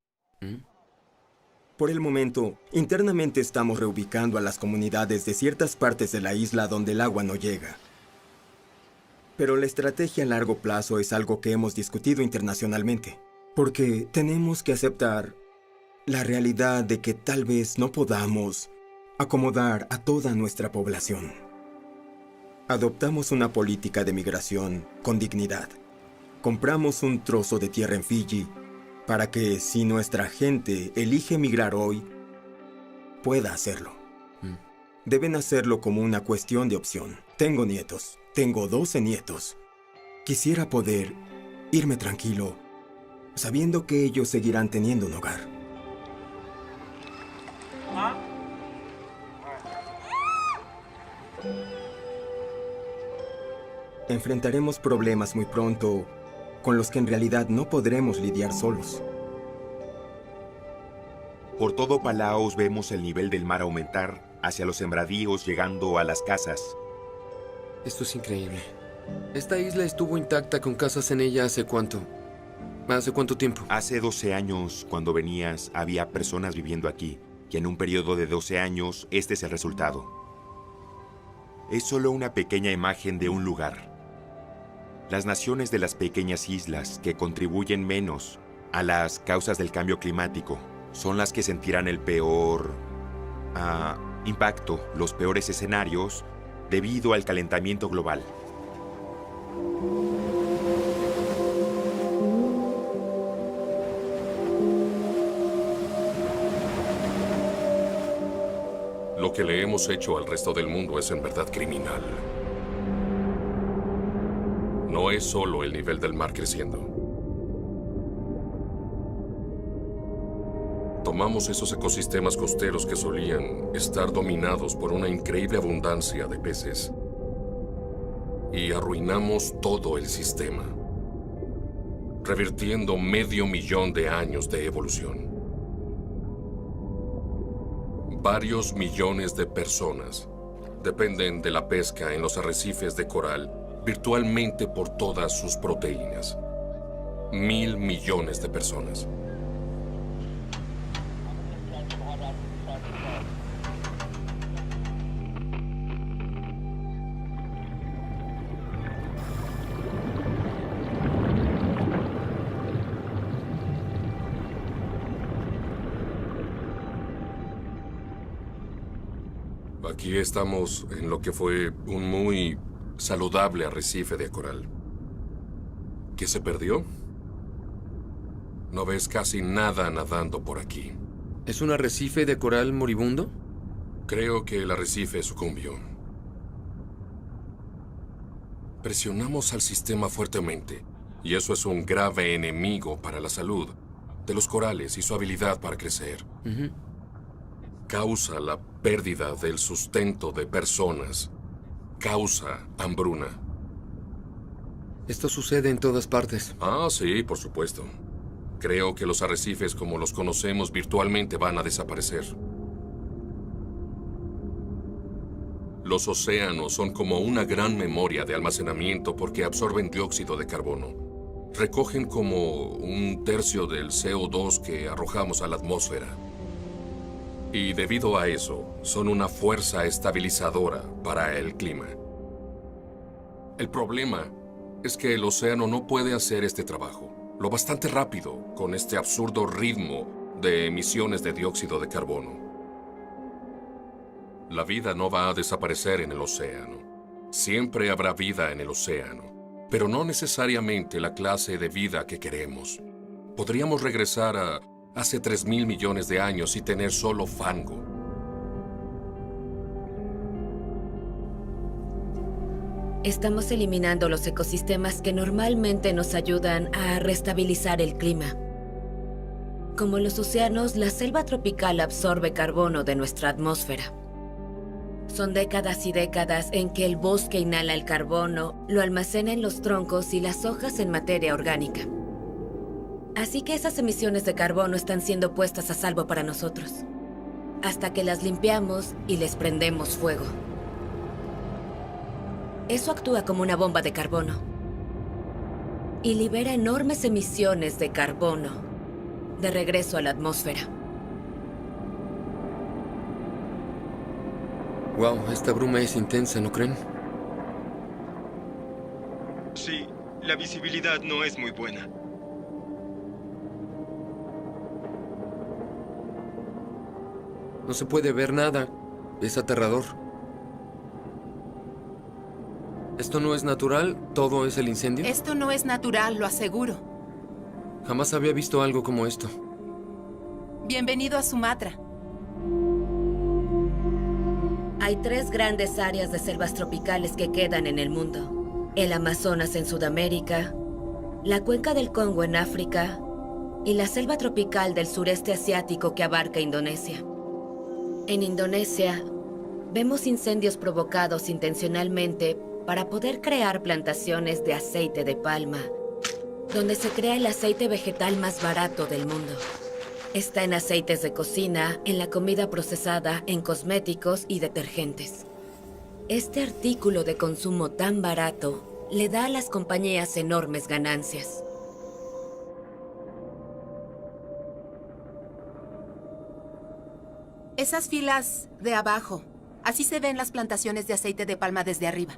Por el momento, internamente estamos reubicando a las comunidades de ciertas partes de la isla donde el agua no llega. Pero la estrategia a largo plazo es algo que hemos discutido internacionalmente, porque tenemos que aceptar la realidad de que tal vez no podamos acomodar a toda nuestra población. Adoptamos una política de migración con dignidad. Compramos un trozo de tierra en Fiji para que, si nuestra gente elige migrar hoy, pueda hacerlo. Deben hacerlo como una cuestión de opción. Tengo nietos. Tengo 12 nietos. Quisiera poder irme tranquilo, sabiendo que ellos seguirán teniendo un hogar. Enfrentaremos problemas muy pronto con los que en realidad no podremos lidiar solos. Por todo Palaos vemos el nivel del mar aumentar hacia los sembradíos, llegando a las casas. Esto es increíble. Esta isla estuvo intacta con casas en ella ¿hace cuánto? ¿Hace cuánto tiempo? Hace 12 años, cuando venías, había personas viviendo aquí. Y en un periodo de 12 años, este es el resultado. Es solo una pequeña imagen de un lugar. Las naciones de las pequeñas islas que contribuyen menos a las causas del cambio climático son las que sentirán el peor impacto, los peores escenarios debido al calentamiento global. Lo que le hemos hecho al resto del mundo es en verdad criminal. No es solo el nivel del mar creciendo. Tomamos esos ecosistemas costeros que solían estar dominados por una increíble abundancia de peces y arruinamos todo el sistema, revirtiendo 500,000 de años de evolución. Varios millones de personas dependen de la pesca en los arrecifes de coral virtualmente por todas sus proteínas. 1.000 millones de personas. Aquí estamos en lo que fue un muy saludable arrecife de coral. ¿Qué se perdió? No ves casi nada nadando por aquí. ¿Es un arrecife de coral moribundo? Creo que el arrecife sucumbió. Presionamos al sistema fuertemente, y eso es un grave enemigo para la salud de los corales y su habilidad para crecer. Causa la pérdida del sustento de personas. Causa hambruna. Esto sucede en todas partes. Ah, sí, por supuesto. Creo que los arrecifes como los conocemos virtualmente van a desaparecer. Los océanos son como una gran memoria de almacenamiento porque absorben dióxido de carbono. recogen como 1/3 del CO2 que arrojamos a la atmósfera. Y debido a eso, son una fuerza estabilizadora para el clima. El problema es que el océano no puede hacer este trabajo lo bastante rápido con este absurdo ritmo de emisiones de dióxido de carbono. La vida no va a desaparecer en el océano. Siempre habrá vida en el océano, pero no necesariamente la clase de vida que queremos. Podríamos regresar a hace 3.000 millones de años y tener solo fango. Estamos eliminando los ecosistemas que normalmente nos ayudan a restabilizar el clima. Como los océanos, la selva tropical absorbe carbono de nuestra atmósfera. Son décadas y décadas en que el bosque inhala el carbono, lo almacena en los troncos y las hojas en materia orgánica. Así que esas emisiones de carbono están siendo puestas a salvo para nosotros, hasta que las limpiamos y les prendemos fuego. Eso actúa como una bomba de carbono y libera enormes emisiones de carbono de regreso a la atmósfera. Wow, esta bruma es intensa, ¿no creen? Sí, la visibilidad no es muy buena. No se puede ver nada. Es aterrador. ¿Esto no es natural? ¿Todo es el incendio? Esto no es natural, lo aseguro. Jamás había visto algo como esto. Bienvenido a Sumatra. Hay 3 grandes áreas de selvas tropicales que quedan en el mundo. El Amazonas en Sudamérica, la cuenca del Congo en África y la selva tropical del sureste asiático que abarca Indonesia. En Indonesia, vemos incendios provocados intencionalmente para poder crear plantaciones de aceite de palma, donde se crea el aceite vegetal más barato del mundo. Está en aceites de cocina, en la comida procesada, en cosméticos y detergentes. Este artículo de consumo tan barato le da a las compañías enormes ganancias. Esas filas de abajo, así se ven las plantaciones de aceite de palma desde arriba.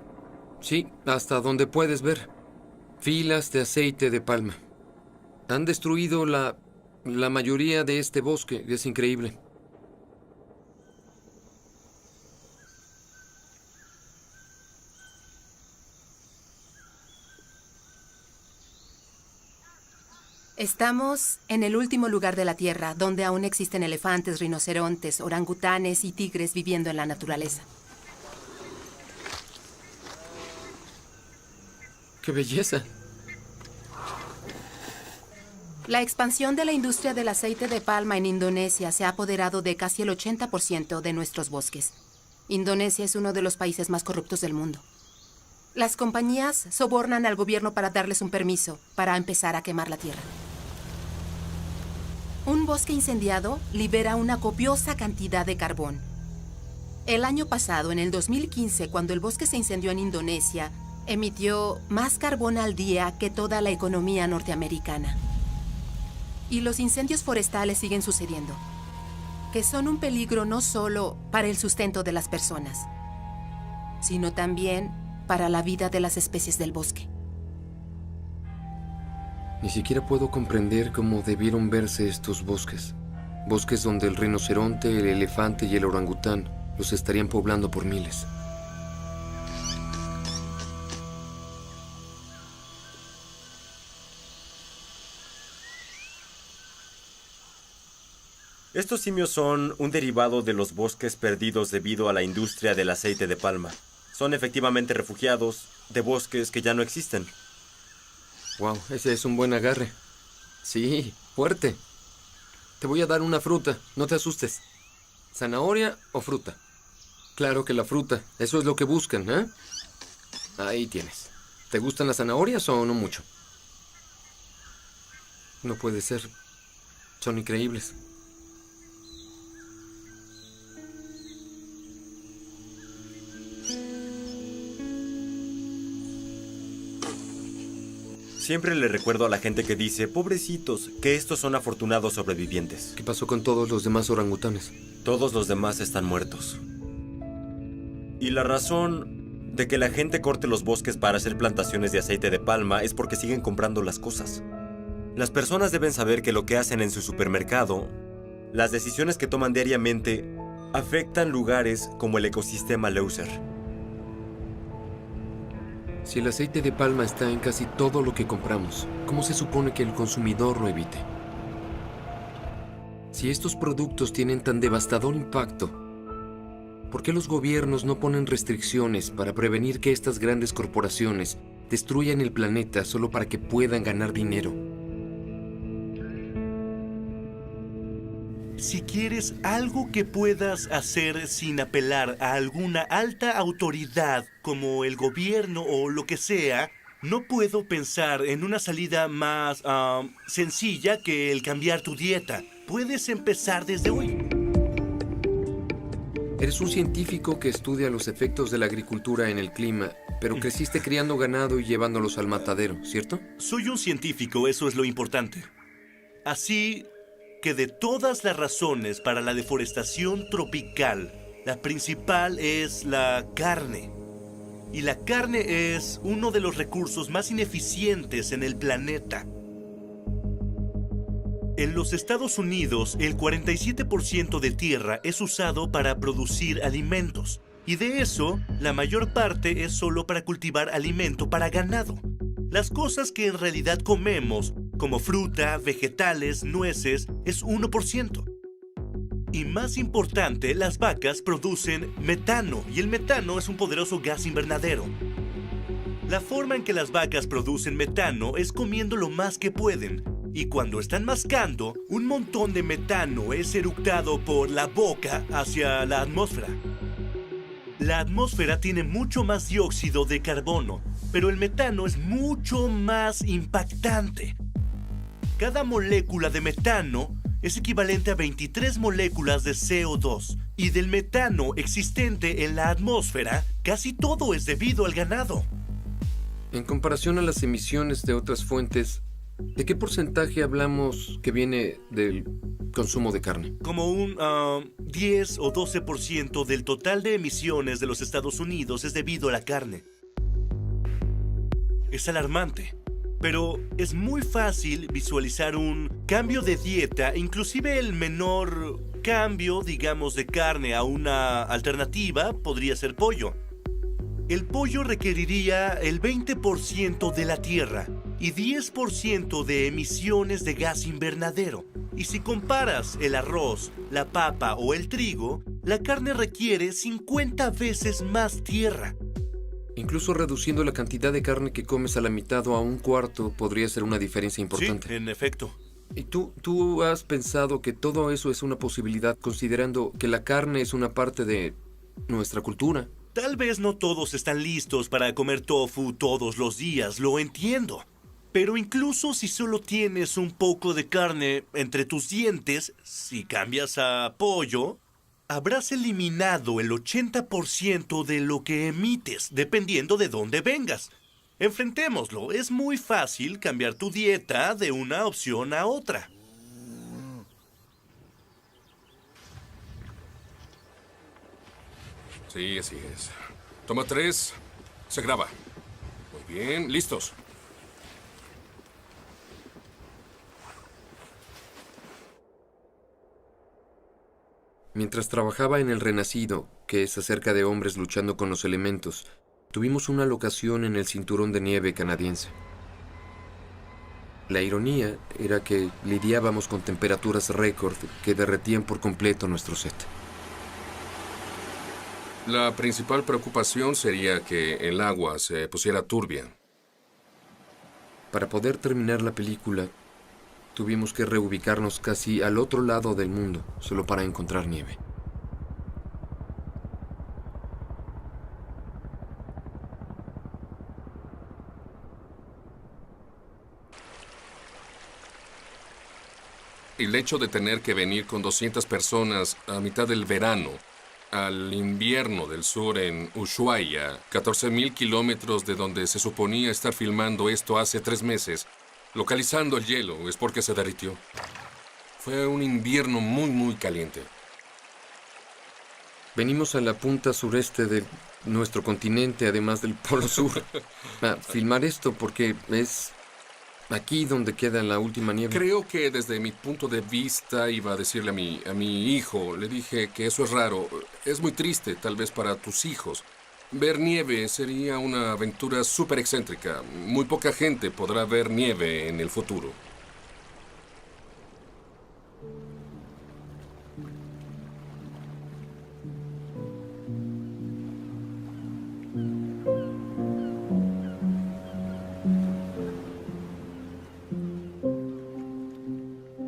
Sí, hasta donde puedes ver. Filas de aceite de palma. Han destruido la mayoría de este bosque. Es increíble. Estamos en el último lugar de la Tierra, donde aún existen elefantes, rinocerontes, orangutanes y tigres viviendo en la naturaleza. ¡Qué belleza! La expansión de la industria del aceite de palma en Indonesia se ha apoderado de casi el 80% de nuestros bosques. Indonesia es uno de los países más corruptos del mundo. Las compañías sobornan al gobierno para darles un permiso para empezar a quemar la tierra. Un bosque incendiado libera una copiosa cantidad de carbón. El año pasado, en el 2015, cuando el bosque se incendió en Indonesia, emitió más carbón al día que toda la economía norteamericana. Y los incendios forestales siguen sucediendo, que son un peligro no solo para el sustento de las personas, sino también para la vida de las especies del bosque. Ni siquiera puedo comprender cómo debieron verse estos bosques. Bosques donde el rinoceronte, el elefante y el orangután los estarían poblando por miles. Estos simios son un derivado de los bosques perdidos debido a la industria del aceite de palma. Son efectivamente refugiados de bosques que ya no existen. Wow, ese es un buen agarre. Sí, fuerte. Te voy a dar una fruta, no te asustes. ¿Zanahoria o fruta? Claro que la fruta, eso es lo que buscan, ¿eh? Ahí tienes. ¿Te gustan las zanahorias o no mucho? No puede ser. Son increíbles. Siempre le recuerdo a la gente que dice, pobrecitos, que estos son afortunados sobrevivientes. ¿Qué pasó con todos los demás orangutanes? Todos los demás están muertos. Y la razón de que la gente corte los bosques para hacer plantaciones de aceite de palma es porque siguen comprando las cosas. Las personas deben saber que lo que hacen en su supermercado, las decisiones que toman diariamente, afectan lugares como el ecosistema Leuser. Si el aceite de palma está en casi todo lo que compramos, ¿cómo se supone que el consumidor lo evite? Si estos productos tienen tan devastador impacto, ¿por qué los gobiernos no ponen restricciones para prevenir que estas grandes corporaciones destruyan el planeta solo para que puedan ganar dinero? Si quieres algo que puedas hacer sin apelar a alguna alta autoridad como el gobierno o lo que sea, no puedo pensar en una salida más sencilla que el cambiar tu dieta. Puedes empezar desde hoy. Eres un científico que estudia los efectos de la agricultura en el clima, pero creciste criando ganado y llevándolos al matadero, ¿cierto? Soy un científico, eso es lo importante. Así que de todas las razones para la deforestación tropical, la principal es la carne. Y la carne es uno de los recursos más ineficientes en el planeta. En los Estados Unidos, el 47% de tierra es usado para producir alimentos. Y de eso, la mayor parte es solo para cultivar alimento para ganado. Las cosas que en realidad comemos, como fruta, vegetales, nueces, es 1%. Y más importante, las vacas producen metano, y el metano es un poderoso gas invernadero. La forma en que las vacas producen metano es comiendo lo más que pueden, y cuando están mascando, un montón de metano es eructado por la boca hacia la atmósfera. La atmósfera tiene mucho más dióxido de carbono, pero el metano es mucho más impactante. Cada molécula de metano es equivalente a 23 moléculas de CO2, y del metano existente en la atmósfera, casi todo es debido al ganado. En comparación a las emisiones de otras fuentes, ¿de qué porcentaje hablamos que viene del consumo de carne? Como un 10 o 12% del total de emisiones de los Estados Unidos es debido a la carne. Es alarmante, pero es muy fácil visualizar un cambio de dieta, inclusive el menor cambio, digamos, de carne a una alternativa podría ser pollo. El pollo requeriría el 20% de la tierra y 10% de emisiones de gas invernadero. Y si comparas el arroz, la papa o el trigo, la carne requiere 50 veces más tierra. Incluso reduciendo la cantidad de carne que comes a la mitad o a un cuarto podría ser una diferencia importante. Sí, en efecto. ¿Y tú has pensado que todo eso es una posibilidad considerando que la carne es una parte de nuestra cultura? Tal vez no todos están listos para comer tofu todos los días, lo entiendo. Pero incluso si solo tienes un poco de carne entre tus dientes, si cambias a pollo, habrás eliminado el 80% de lo que emites, dependiendo de dónde vengas. Enfrentémoslo, es muy fácil cambiar tu dieta de una opción a otra. Sí, así es. Toma 3. Se graba. Muy bien, listos. Mientras trabajaba en El Renacido, que es acerca de hombres luchando con los elementos, tuvimos una locación en el cinturón de nieve canadiense. La ironía era que lidiábamos con temperaturas récord que derretían por completo nuestro set. La principal preocupación sería que el agua se pusiera turbia. Para poder terminar la película, tuvimos que reubicarnos casi al otro lado del mundo, solo para encontrar nieve. El hecho de tener que venir con 200 personas a mitad del verano al invierno del sur en Ushuaia, 14.000 kilómetros de donde se suponía estar filmando esto hace 3 meses, localizando el hielo, es porque se derritió. Fue un invierno muy caliente. Venimos a la punta sureste de nuestro continente, además del Polo Sur, a filmar esto porque es aquí donde queda la última nieve. Creo que desde mi punto de vista iba a decirle a mi hijo, le dije que eso es raro, es muy triste tal vez para tus hijos. Ver nieve sería una aventura súper excéntrica. Muy poca gente podrá ver nieve en el futuro.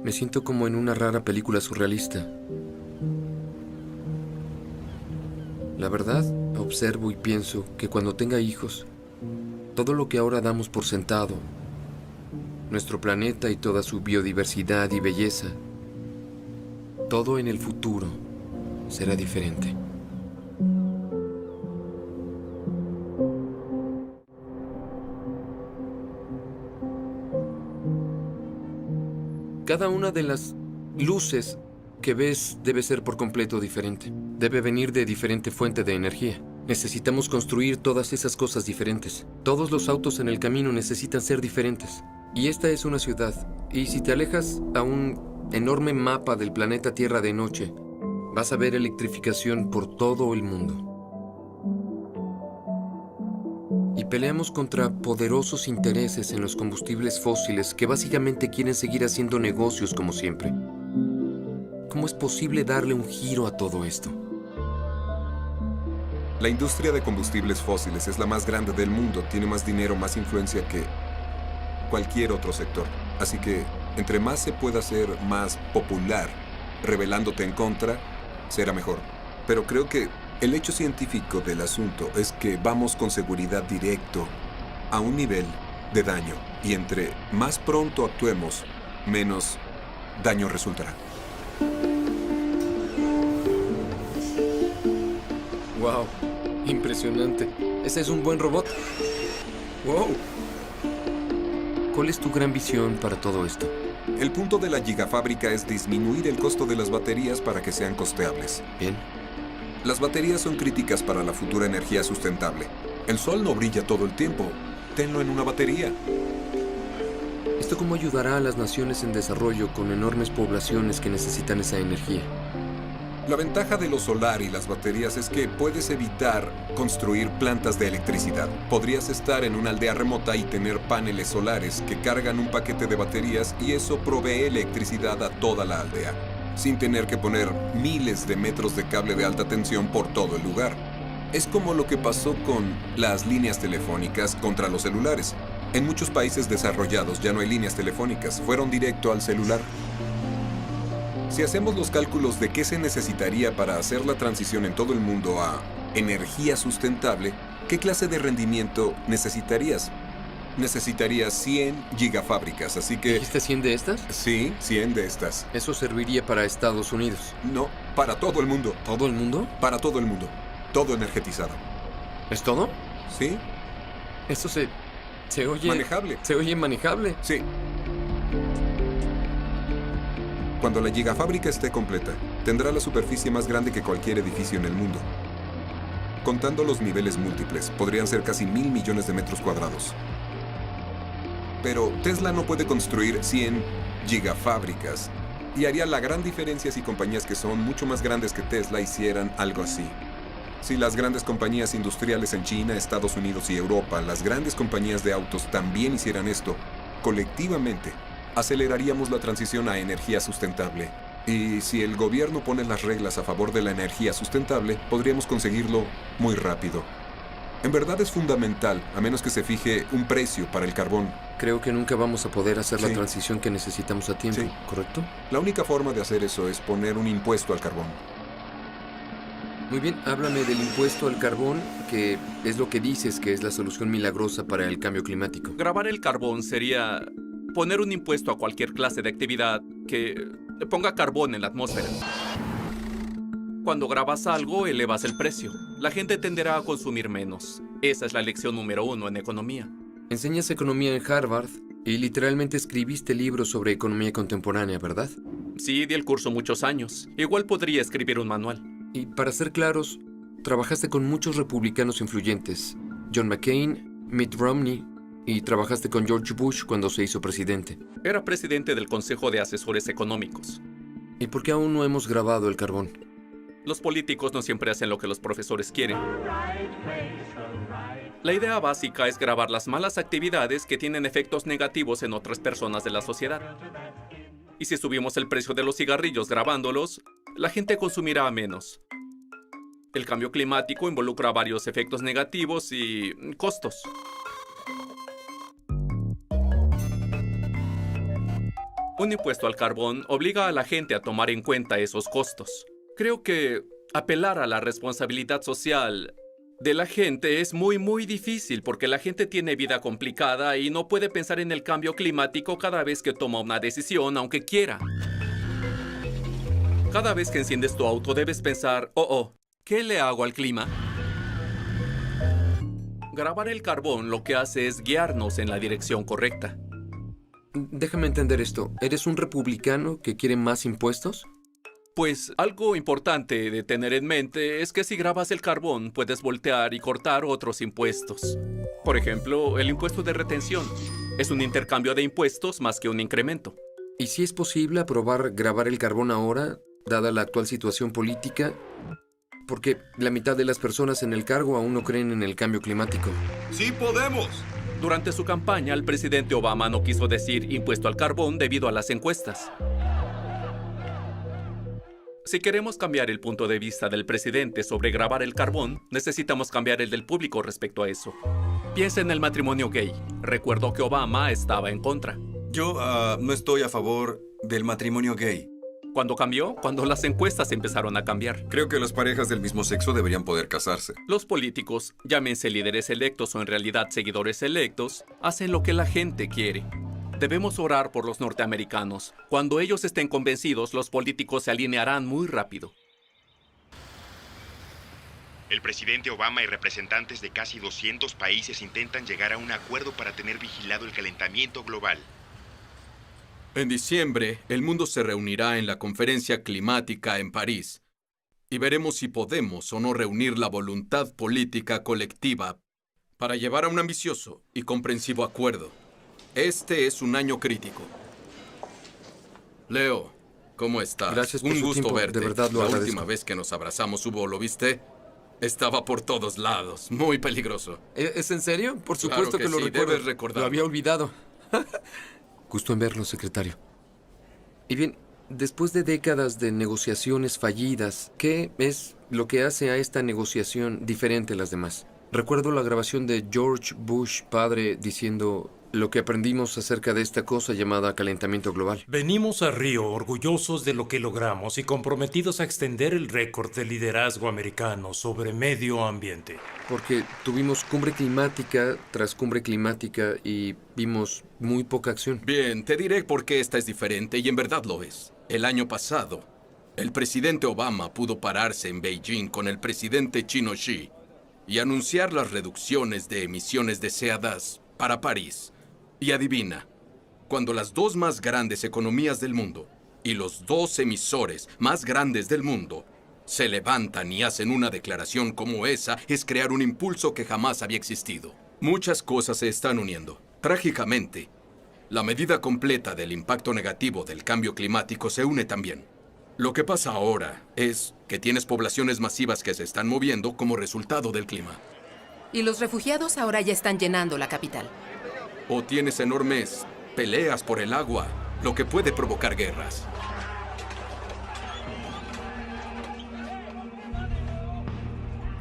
Me siento como en una rara película surrealista. La verdad, observo y pienso que cuando tenga hijos, todo lo que ahora damos por sentado, nuestro planeta y toda su biodiversidad y belleza, todo en el futuro será diferente. Cada una de las luces que ves debe ser por completo diferente. Debe venir de diferente fuente de energía. Necesitamos construir todas esas cosas diferentes. Todos los autos en el camino necesitan ser diferentes. Y esta es una ciudad. Y si te alejas a un enorme mapa del planeta Tierra de noche, vas a ver electrificación por todo el mundo. Y peleamos contra poderosos intereses en los combustibles fósiles que básicamente quieren seguir haciendo negocios como siempre. ¿Cómo es posible darle un giro a todo esto? La industria de combustibles fósiles es la más grande del mundo, tiene más dinero, más influencia que cualquier otro sector. Así que, entre más se pueda hacer más popular, rebelándote en contra, será mejor. Pero creo que el hecho científico del asunto es que vamos con seguridad directo a un nivel de daño. Y entre más pronto actuemos, menos daño resultará. ¡Wow! Impresionante. Ese es un buen robot. ¡Wow! ¿Cuál es tu gran visión para todo esto? El punto de la gigafábrica es disminuir el costo de las baterías para que sean costeables. Bien. Las baterías son críticas para la futura energía sustentable. El sol no brilla todo el tiempo. Tenlo en una batería. ¿Esto cómo ayudará a las naciones en desarrollo con enormes poblaciones que necesitan esa energía? La ventaja de lo solar y las baterías es que puedes evitar construir plantas de electricidad. Podrías estar en una aldea remota y tener paneles solares que cargan un paquete de baterías y eso provee electricidad a toda la aldea, sin tener que poner miles de metros de cable de alta tensión por todo el lugar. Es como lo que pasó con las líneas telefónicas contra los celulares. En muchos países desarrollados ya no hay líneas telefónicas, fueron directo al celular. Si hacemos los cálculos de qué se necesitaría para hacer la transición en todo el mundo a energía sustentable, ¿qué clase de rendimiento necesitarías? Necesitarías 100 gigafábricas, así que... ¿Dijiste 100 de estas? Sí, 100 de estas. ¿Eso serviría para Estados Unidos? No, para todo el mundo. ¿Todo el mundo? Para todo el mundo. Todo energetizado. ¿Es todo? Sí. Eso se oye... manejable. Se oye manejable. Sí. Cuando la gigafábrica esté completa, tendrá la superficie más grande que cualquier edificio en el mundo. Contando los niveles múltiples, podrían ser casi 1.000 millones de metros cuadrados. Pero Tesla no puede construir 100 gigafábricas. Y haría la gran diferencia si compañías que son mucho más grandes que Tesla hicieran algo así. Si las grandes compañías industriales en China, Estados Unidos y Europa, las grandes compañías de autos también hicieran esto, colectivamente, aceleraríamos la transición a energía sustentable. Y si el gobierno pone las reglas a favor de la energía sustentable, podríamos conseguirlo muy rápido. En verdad es fundamental, a menos que se fije un precio para el carbón. Creo que nunca vamos a poder hacer la transición que necesitamos a tiempo, ¿correcto? La única forma de hacer eso es poner un impuesto al carbón. Muy bien, háblame del impuesto al carbón, que es lo que dices que es la solución milagrosa para el cambio climático. Grabar el carbón sería poner un impuesto a cualquier clase de actividad que ponga carbón en la atmósfera. Cuando grabas algo, elevas el precio. La gente tenderá a consumir menos. Esa es la lección número 1 en economía. Enseñas economía en Harvard y literalmente escribiste libros sobre economía contemporánea, ¿verdad? Sí, di el curso muchos años. Igual podría escribir un manual. Y para ser claros, trabajaste con muchos republicanos influyentes. John McCain, Mitt Romney, y trabajaste con George Bush cuando se hizo presidente. Era presidente del Consejo de Asesores Económicos. ¿Y por qué aún no hemos grabado el carbón? Los políticos no siempre hacen lo que los profesores quieren. La idea básica es grabar las malas actividades que tienen efectos negativos en otras personas de la sociedad. Y si subimos el precio de los cigarrillos grabándolos, la gente consumirá menos. El cambio climático involucra varios efectos negativos y costos. Un impuesto al carbón obliga a la gente a tomar en cuenta esos costos. Creo que apelar a la responsabilidad social de la gente es muy difícil porque la gente tiene vida complicada y no puede pensar en el cambio climático cada vez que toma una decisión, aunque quiera. Cada vez que enciendes tu auto debes pensar, ¿qué le hago al clima? Grabar el carbón lo que hace es guiarnos en la dirección correcta. Déjame entender esto. ¿Eres un republicano que quiere más impuestos? Pues algo importante de tener en mente es que si grabas el carbón puedes voltear y cortar otros impuestos. Por ejemplo, el impuesto de retención. Es un intercambio de impuestos más que un incremento. ¿Y si es posible aprobar grabar el carbón ahora, dada la actual situación política? Porque la mitad de las personas en el cargo aún no creen en el cambio climático. ¡Sí podemos! Durante su campaña, el presidente Obama no quiso decir impuesto al carbón debido a las encuestas. Si queremos cambiar el punto de vista del presidente sobre grabar el carbón, necesitamos cambiar el del público respecto a eso. Piensa en el matrimonio gay. Recuerdo que Obama estaba en contra. Yo no estoy a favor del matrimonio gay. ¿Cuándo cambió? Cuando las encuestas empezaron a cambiar. Creo que las parejas del mismo sexo deberían poder casarse. Los políticos, llámense líderes electos o en realidad seguidores electos, hacen lo que la gente quiere. Debemos orar por los norteamericanos. Cuando ellos estén convencidos, los políticos se alinearán muy rápido. El presidente Obama y representantes de casi 200 países intentan llegar a un acuerdo para tener vigilado el calentamiento global. En diciembre, el mundo se reunirá en la conferencia climática en París y veremos si podemos o no reunir la voluntad política colectiva para llevar a un ambicioso y comprensivo acuerdo. Este es un año crítico. Leo, ¿cómo estás? Gracias por un su gusto tiempo. verte. De verdad lo La agradezco. última vez que nos abrazamos hubo, ¿lo viste? Estaba por todos lados, muy peligroso. ¿Es en serio? Por Claro supuesto que lo sí, recuerdo. debes recordarlo. Lo había olvidado. Gusto en verlo, secretario. Y bien, después de décadas de negociaciones fallidas, ¿qué es lo que hace a esta negociación diferente a las demás? Recuerdo la grabación de George Bush padre diciendo lo que aprendimos acerca de esta cosa llamada calentamiento global. Venimos a Río orgullosos de lo que logramos y comprometidos a extender el récord de liderazgo americano sobre medio ambiente. Porque tuvimos cumbre climática tras cumbre climática y vimos muy poca acción. Bien, te diré por qué esta es diferente y en verdad lo es. El año pasado, el presidente Obama pudo pararse en Beijing con el presidente chino Xi y anunciar las reducciones de emisiones deseadas para París. Y adivina, cuando las dos más grandes economías del mundo y los dos emisores más grandes del mundo se levantan y hacen una declaración como esa, es crear un impulso que jamás había existido. Muchas cosas se están uniendo. Trágicamente, la medida completa del impacto negativo del cambio climático se une también. Lo que pasa ahora es que tienes poblaciones masivas que se están moviendo como resultado del clima. Y los refugiados ahora ya están llenando la capital. O tienes enormes peleas por el agua, lo que puede provocar guerras.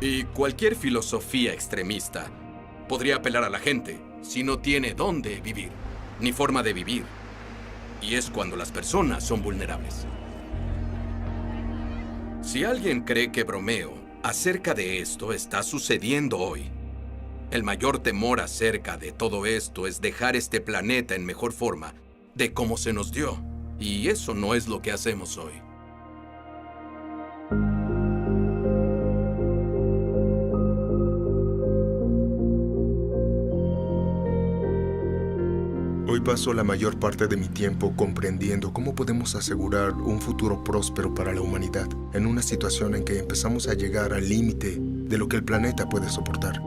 Y cualquier filosofía extremista podría apelar a la gente si no tiene dónde vivir, ni forma de vivir. Y es cuando las personas son vulnerables. Si alguien cree que bromeo acerca de esto está sucediendo hoy, el mayor temor acerca de todo esto es dejar este planeta en mejor forma de como se nos dio. Y eso no es lo que hacemos hoy. Hoy paso la mayor parte de mi tiempo comprendiendo cómo podemos asegurar un futuro próspero para la humanidad en una situación en que empezamos a llegar al límite de lo que el planeta puede soportar.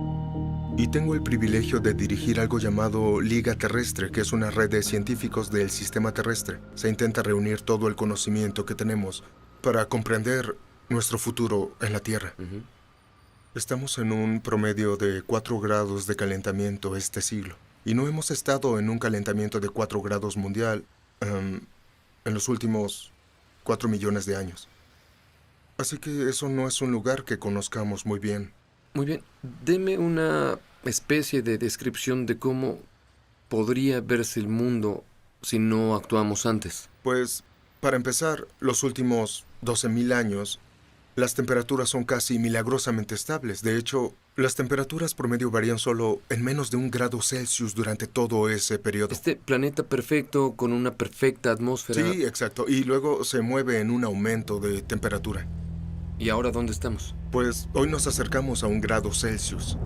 Y tengo el privilegio de dirigir algo llamado Liga Terrestre, que es una red de científicos del sistema terrestre. Se intenta reunir todo el conocimiento que tenemos para comprender nuestro futuro en la Tierra. Estamos en un promedio de 4 grados de calentamiento este siglo. Y no hemos estado en un calentamiento de 4 grados mundial en los últimos 4 millones de años. Así que eso no es un lugar que conozcamos muy bien. Muy bien. Deme una especie de descripción de cómo podría verse el mundo si no actuamos antes. Pues, para empezar, los últimos 12.000 años, las temperaturas son casi milagrosamente estables. De hecho, las temperaturas promedio varían solo en menos de 1 grado Celsius durante todo ese periodo. Este planeta perfecto, con una perfecta atmósfera. Sí, exacto. Y luego se mueve en un aumento de temperatura. ¿Y ahora dónde estamos? Pues hoy nos acercamos a 1 grado Celsius.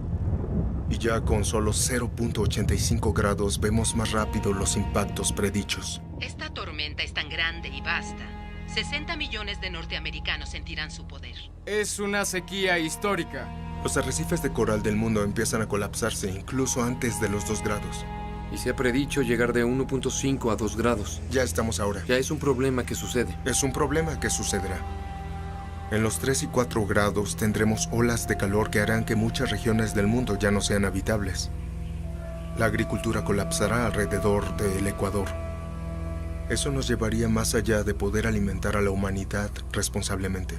Y ya con solo 0.85 grados vemos más rápido los impactos predichos. Esta tormenta es tan grande y vasta. 60 millones de norteamericanos sentirán su poder. Es una sequía histórica. Los arrecifes de coral del mundo empiezan a colapsarse incluso antes de los 2 grados. Y se ha predicho llegar de 1.5 a 2 grados. Ya estamos ahora. Ya es un problema que sucede. Es un problema que sucederá. En los 3 y 4 grados tendremos olas de calor que harán que muchas regiones del mundo ya no sean habitables. La agricultura colapsará alrededor del Ecuador. Eso nos llevaría más allá de poder alimentar a la humanidad responsablemente.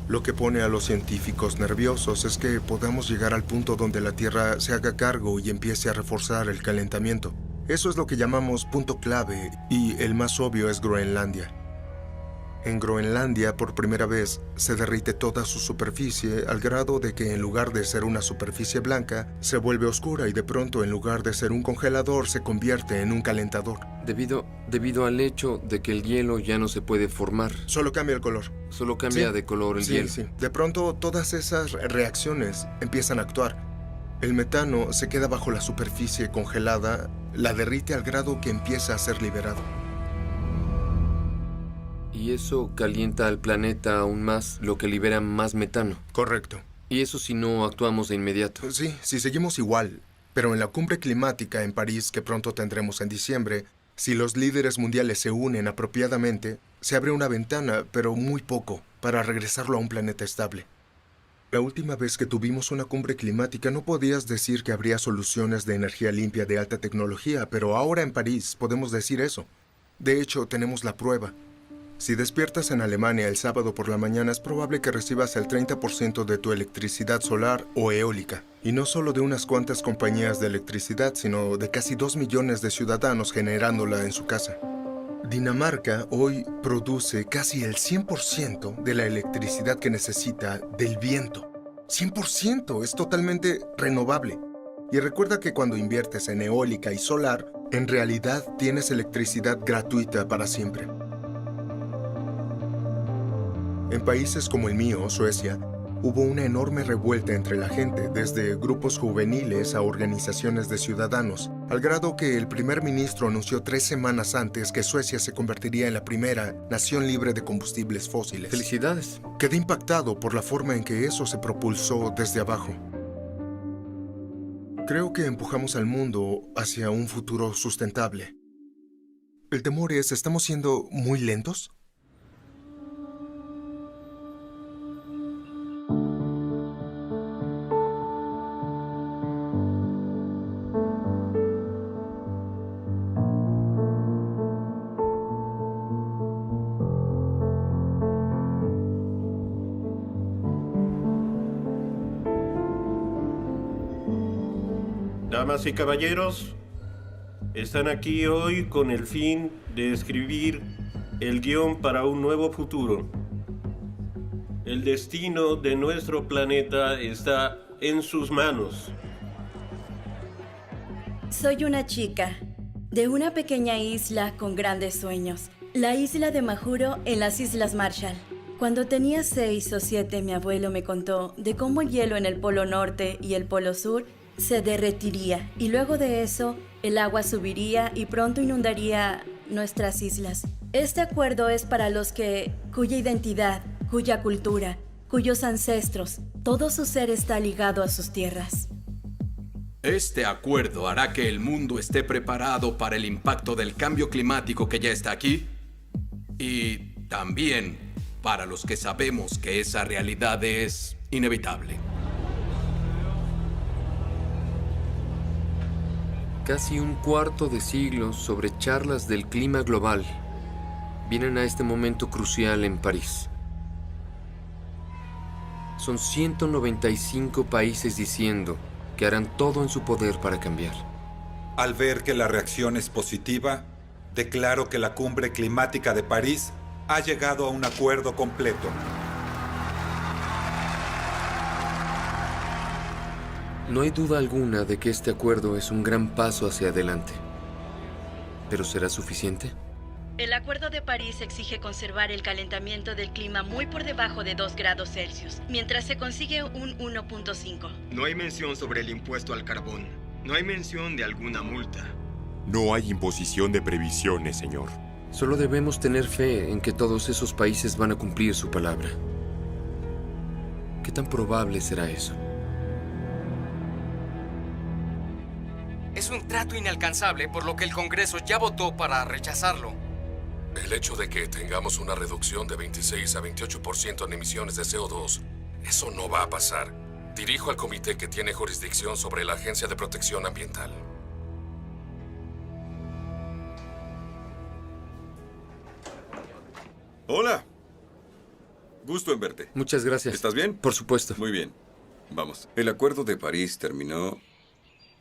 Lo que pone a los científicos nerviosos es que podamos llegar al punto donde la Tierra se haga cargo y empiece a reforzar el calentamiento. Eso es lo que llamamos punto clave, y el más obvio es Groenlandia. En Groenlandia, por primera vez, se derrite toda su superficie al grado de que en lugar de ser una superficie blanca, se vuelve oscura y de pronto, en lugar de ser un congelador, se convierte en un calentador. Debido al hecho de que el hielo ya no se puede formar. Solo cambia el color. Solo cambia de color el hielo. Sí. De pronto, todas esas reacciones empiezan a actuar. El metano se queda bajo la superficie congelada, la derrite al grado que empieza a ser liberado. Y eso calienta al planeta aún más, lo que libera más metano. Correcto. Y eso si no actuamos de inmediato. Sí, si seguimos igual. Pero en la cumbre climática en París, que pronto tendremos en diciembre, si los líderes mundiales se unen apropiadamente, se abre una ventana, pero muy poco, para regresarlo a un planeta estable. La última vez que tuvimos una cumbre climática no podías decir que habría soluciones de energía limpia de alta tecnología, pero ahora en París podemos decir eso. De hecho, tenemos la prueba. Si despiertas en Alemania el sábado por la mañana, es probable que recibas el 30% de tu electricidad solar o eólica. Y no solo de unas cuantas compañías de electricidad, sino de casi 2 millones de ciudadanos generándola en su casa. Dinamarca hoy produce casi el 100% de la electricidad que necesita del viento. 100%, es totalmente renovable. Y recuerda que cuando inviertes en eólica y solar, en realidad tienes electricidad gratuita para siempre. En países como el mío, Suecia, hubo una enorme revuelta entre la gente, desde grupos juveniles a organizaciones de ciudadanos, al grado que el primer ministro anunció 3 semanas antes que Suecia se convertiría en la primera nación libre de combustibles fósiles. ¡Felicidades! Quedé impactado por la forma en que eso se propulsó desde abajo. Creo que empujamos al mundo hacia un futuro sustentable. El temor es, ¿estamos siendo muy lentos? Damas y caballeros, están aquí hoy con el fin de escribir el guión para un nuevo futuro. El destino de nuestro planeta está en sus manos. Soy una chica de una pequeña isla con grandes sueños, la isla de Majuro en las Islas Marshall. Cuando tenía 6 o 7, mi abuelo me contó de cómo el hielo en el Polo Norte y el Polo Sur se derretiría y luego de eso el agua subiría y pronto inundaría nuestras islas. Este acuerdo es para los cuya identidad, cuya cultura, cuyos ancestros, todo su ser está ligado a sus tierras. Este acuerdo hará que el mundo esté preparado para el impacto del cambio climático que ya está aquí y también para los que sabemos que esa realidad es inevitable. Casi un cuarto de siglo sobre charlas del clima global vienen a este momento crucial en París. Son 195 países diciendo que harán todo en su poder para cambiar. Al ver que la reacción es positiva, declaro que la Cumbre Climática de París ha llegado a un acuerdo completo. No hay duda alguna de que este acuerdo es un gran paso hacia adelante. ¿Pero será suficiente? El Acuerdo de París exige conservar el calentamiento del clima muy por debajo de 2 grados Celsius, mientras se consigue un 1.5. No hay mención sobre el impuesto al carbón. No hay mención de alguna multa. No hay imposición de previsiones, señor. Solo debemos tener fe en que todos esos países van a cumplir su palabra. ¿Qué tan probable será eso? Es un trato inalcanzable, por lo que el Congreso ya votó para rechazarlo. El hecho de que tengamos una reducción de 26 a 28% en emisiones de CO2, eso no va a pasar. Dirijo al comité que tiene jurisdicción sobre la Agencia de Protección Ambiental. Hola. Gusto en verte. Muchas gracias. ¿Estás bien? Por supuesto. Muy bien. Vamos. El Acuerdo de París terminó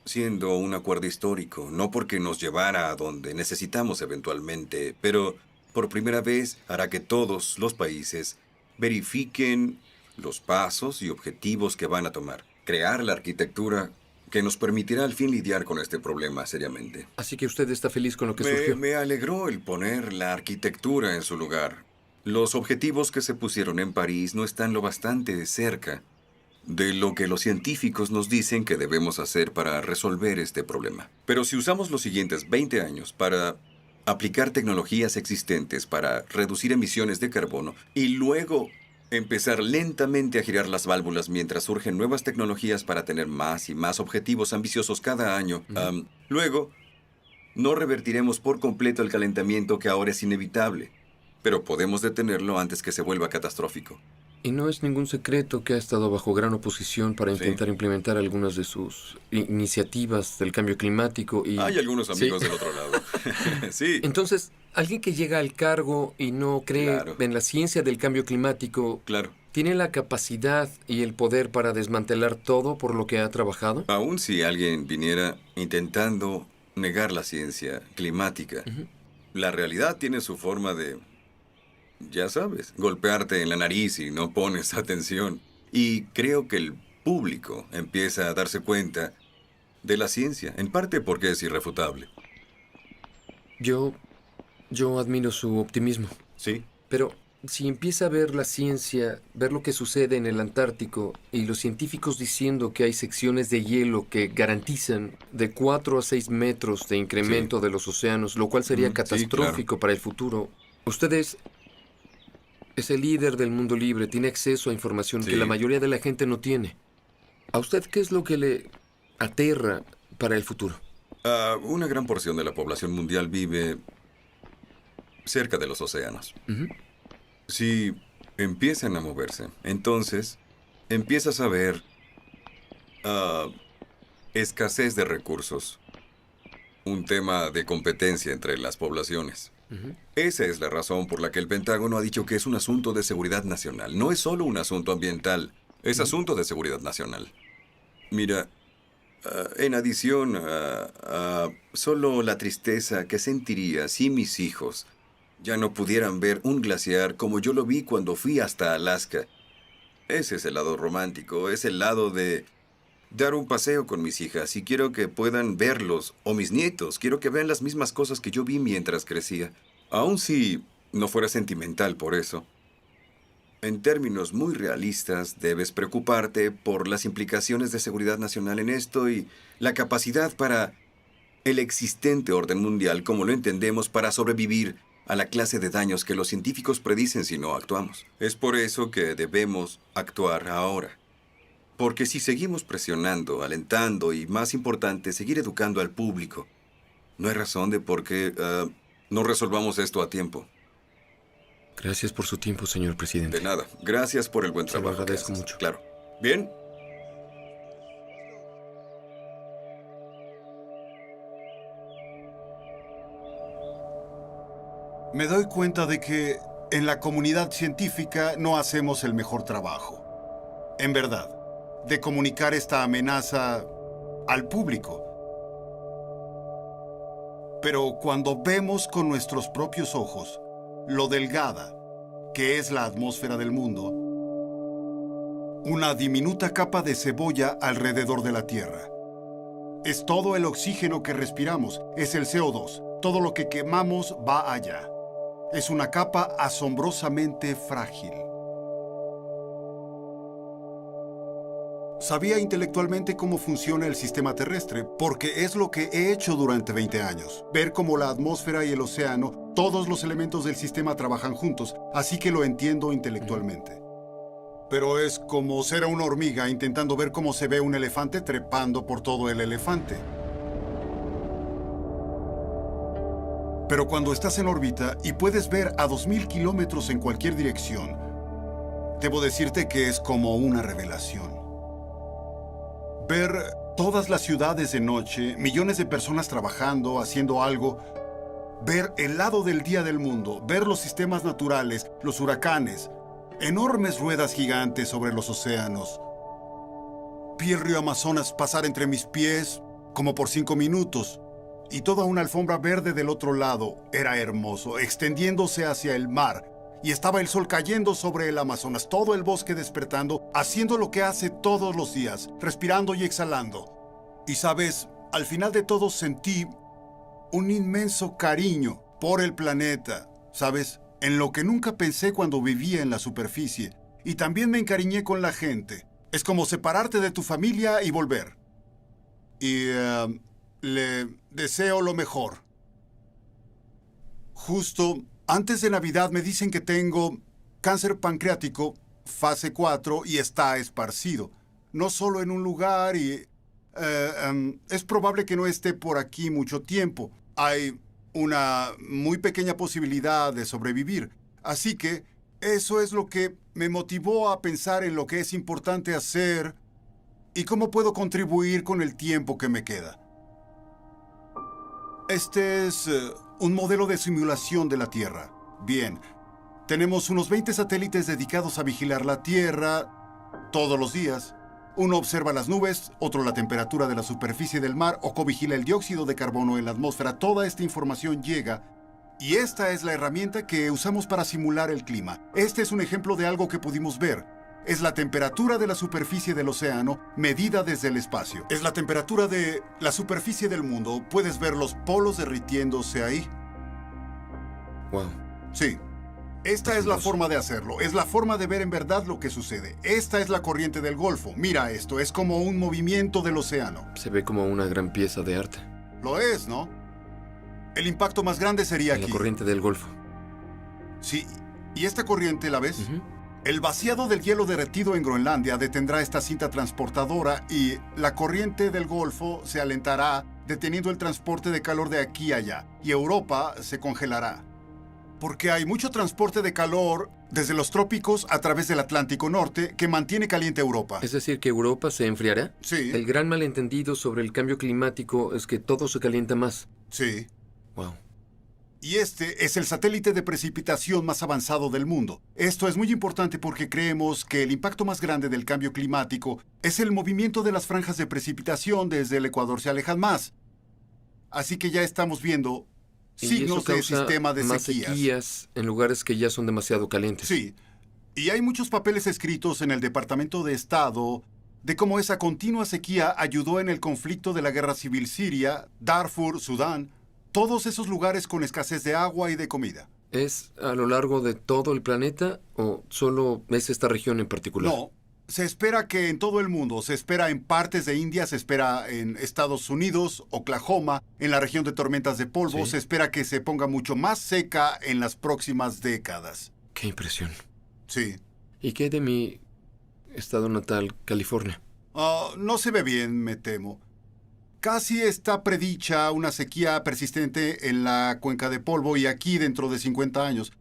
siendo un acuerdo histórico, no porque nos llevara a donde necesitamos eventualmente, pero por primera vez hará que todos los países verifiquen los pasos y objetivos que van a tomar. Crear la arquitectura que nos permitirá al fin lidiar con este problema seriamente. Así que usted está feliz con lo que surgió. Me alegró el poner la arquitectura en su lugar. Los objetivos que se pusieron en París no están lo bastante cerca de lo que los científicos nos dicen que debemos hacer para resolver este problema. Pero si usamos los siguientes 20 años para aplicar tecnologías existentes para reducir emisiones de carbono y luego empezar lentamente a girar las válvulas mientras surgen nuevas tecnologías para tener más y más objetivos ambiciosos cada año, luego no revertiremos por completo el calentamiento que ahora es inevitable, pero podemos detenerlo antes que se vuelva catastrófico. Y no es ningún secreto que ha estado bajo gran oposición para intentar implementar algunas de sus iniciativas del cambio climático y... Hay algunos amigos del otro lado. Sí. Entonces, alguien que llega al cargo y no cree en la ciencia del cambio climático... ¿Tiene la capacidad y el poder para desmantelar todo por lo que ha trabajado? Aún si alguien viniera intentando negar la ciencia climática, la realidad tiene su forma de... Ya sabes, golpearte en la nariz y no pones atención. Y creo que el público empieza a darse cuenta de la ciencia, en parte porque es irrefutable. Yo admiro su optimismo. Sí. Pero si empieza a ver la ciencia, ver lo que sucede en el Antártico y los científicos diciendo que hay secciones de hielo que garantizan de 4 a 6 metros de incremento de los océanos, lo cual sería catastrófico para el futuro. Ustedes... Es el líder del mundo libre, tiene acceso a información que la mayoría de la gente no tiene. ¿A usted qué es lo que le aterra para el futuro? Una gran porción de la población mundial vive cerca de los océanos. Si empiezan a moverse, entonces empiezas a ver escasez de recursos, un tema de competencia entre las poblaciones. Esa es la razón por la que el Pentágono ha dicho que es un asunto de seguridad nacional. No es solo un asunto ambiental, es asunto de seguridad nacional. Mira, en adición a solo la tristeza que sentiría si mis hijos ya no pudieran ver un glaciar como yo lo vi cuando fui hasta Alaska. Ese es el lado romántico, es el lado de dar un paseo con mis hijas y quiero que puedan verlos, o mis nietos, quiero que vean las mismas cosas que yo vi mientras crecía. Aun si no fuera sentimental por eso, en términos muy realistas, debes preocuparte por las implicaciones de seguridad nacional en esto y la capacidad para el existente orden mundial como lo entendemos para sobrevivir a la clase de daños que los científicos predicen si no actuamos. Es por eso que debemos actuar ahora. Porque si seguimos presionando, alentando y, más importante, seguir educando al público, no hay razón de por qué no resolvamos esto a tiempo. Gracias por su tiempo, señor presidente. De nada. Gracias por el buen trabajo. Se lo agradezco mucho. Claro. Bien. Me doy cuenta de que en la comunidad científica no hacemos el mejor trabajo. En verdad, de comunicar esta amenaza al público. Pero cuando vemos con nuestros propios ojos lo delgada que es la atmósfera del mundo, una diminuta capa de cebolla alrededor de la Tierra. Es todo el oxígeno que respiramos, es el CO2. Todo lo que quemamos va allá. Es una capa asombrosamente frágil. Sabía intelectualmente cómo funciona el sistema terrestre, porque es lo que he hecho durante 20 años. Ver cómo la atmósfera y el océano, todos los elementos del sistema trabajan juntos, así que lo entiendo intelectualmente. Pero es como ser una hormiga intentando ver cómo se ve un elefante trepando por todo el elefante. Pero cuando estás en órbita y puedes ver a 2000 kilómetros en cualquier dirección, debo decirte que es como una revelación. Ver todas las ciudades de noche, millones de personas trabajando, haciendo algo, ver el lado del día del mundo, ver los sistemas naturales, los huracanes, enormes ruedas gigantes sobre los océanos. Vi el río Amazonas pasar entre mis pies como por 5 minutos. Y toda una alfombra verde del otro lado era hermoso, extendiéndose hacia el mar. Y estaba el sol cayendo sobre el Amazonas, todo el bosque despertando, haciendo lo que hace todos los días, respirando y exhalando. Y sabes, al final de todo sentí un inmenso cariño por el planeta, ¿sabes? En lo que nunca pensé cuando vivía en la superficie. Y también me encariñé con la gente. Es como separarte de tu familia y volver. Y le deseo lo mejor. Justo antes de Navidad me dicen que tengo cáncer pancreático, fase 4, y está esparcido. No solo en un lugar y... es probable que no esté por aquí mucho tiempo. Hay una muy pequeña posibilidad de sobrevivir. Así que eso es lo que me motivó a pensar en lo que es importante hacer y cómo puedo contribuir con el tiempo que me queda. Este es un modelo de simulación de la Tierra. Bien, tenemos unos 20 satélites dedicados a vigilar la Tierra todos los días. Uno observa las nubes, otro la temperatura de la superficie del mar o covigila el dióxido de carbono en la atmósfera. Toda esta información llega y esta es la herramienta que usamos para simular el clima. Este es un ejemplo de algo que pudimos ver. Es la temperatura de la superficie del océano medida desde el espacio. Es la temperatura de la superficie del mundo. Puedes ver los polos derritiéndose ahí. Wow. Sí. Esta es la forma de hacerlo. Es la forma de ver en verdad lo que sucede. Esta es la corriente del Golfo. Mira esto. Es como un movimiento del océano. Se ve como una gran pieza de arte. Lo es, ¿no? El impacto más grande sería aquí. La corriente del Golfo. Sí. ¿Y esta corriente la ves? El vaciado del hielo derretido en Groenlandia detendrá esta cinta transportadora y la corriente del Golfo se alentará, deteniendo el transporte de calor de aquí a allá. Y Europa se congelará. Porque hay mucho transporte de calor desde los trópicos a través del Atlántico Norte que mantiene caliente Europa. ¿Es decir, que Europa se enfriará? Sí. El gran malentendido sobre el cambio climático es que todo se calienta más. Sí. Wow. Y este es el satélite de precipitación más avanzado del mundo. Esto es muy importante porque creemos que el impacto más grande del cambio climático es el movimiento de las franjas de precipitación desde el Ecuador se alejan más. Así que ya estamos viendo signos de sistema de más sequías. sequías en lugares que ya son demasiado calientes. Sí. Y hay muchos papeles escritos en el Departamento de Estado de cómo esa continua sequía ayudó en el conflicto de la guerra civil siria, Darfur, Sudán, todos esos lugares con escasez de agua y de comida. ¿Es a lo largo de todo el planeta o solo es esta región en particular? No. Se espera que en todo el mundo, se espera en partes de India, se espera en Estados Unidos, Oklahoma, en la región de tormentas de polvo, ¿Sí? se espera que se ponga mucho más seca en las próximas décadas. Qué impresión. Sí. ¿Y qué de mi estado natal, California? No se ve bien, me temo. Casi está predicha una sequía persistente en la cuenca de polvo y aquí dentro de 50 años.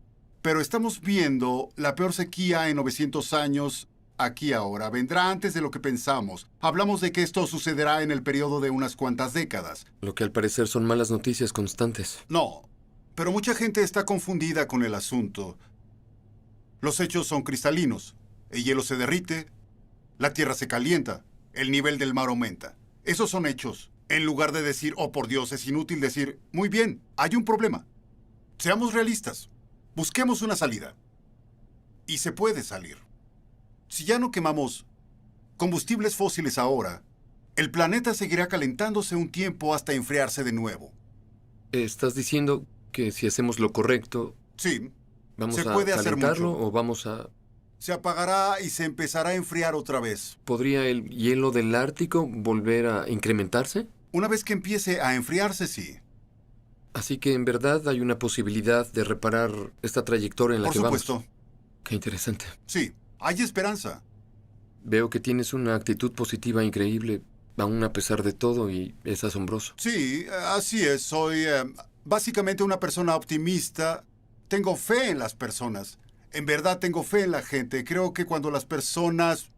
Pero estamos viendo la peor sequía en 900 años aquí ahora. Vendrá antes de lo que pensamos. Hablamos de que esto sucederá en el periodo de unas cuantas décadas. Lo que al parecer son malas noticias constantes. No, pero mucha gente está confundida con el asunto. Los hechos son cristalinos. El hielo se derrite, la tierra se calienta, el nivel del mar aumenta. Esos son hechos. En lugar de decir, oh por Dios, es inútil decir, muy bien, hay un problema. Seamos realistas. Busquemos una salida. Y se puede salir. Si ya no quemamos combustibles fósiles ahora, el planeta seguirá calentándose un tiempo hasta enfriarse de nuevo. ¿Estás diciendo que si hacemos lo correcto... Sí. ¿Vamos se a puede hacer calentarlo mucho. o vamos a...? Se apagará y se empezará a enfriar otra vez. ¿Podría el hielo del Ártico volver a incrementarse? Una vez que empiece a enfriarse, sí. Así que en verdad hay una posibilidad de reparar esta trayectoria en la que vamos. Por supuesto. Qué interesante. Sí, hay esperanza. Veo que tienes una actitud positiva increíble, aún a pesar de todo, y es asombroso. Sí, así es. Soy básicamente una persona optimista. Tengo fe en las personas. En verdad tengo fe en la gente. Creo que cuando las personas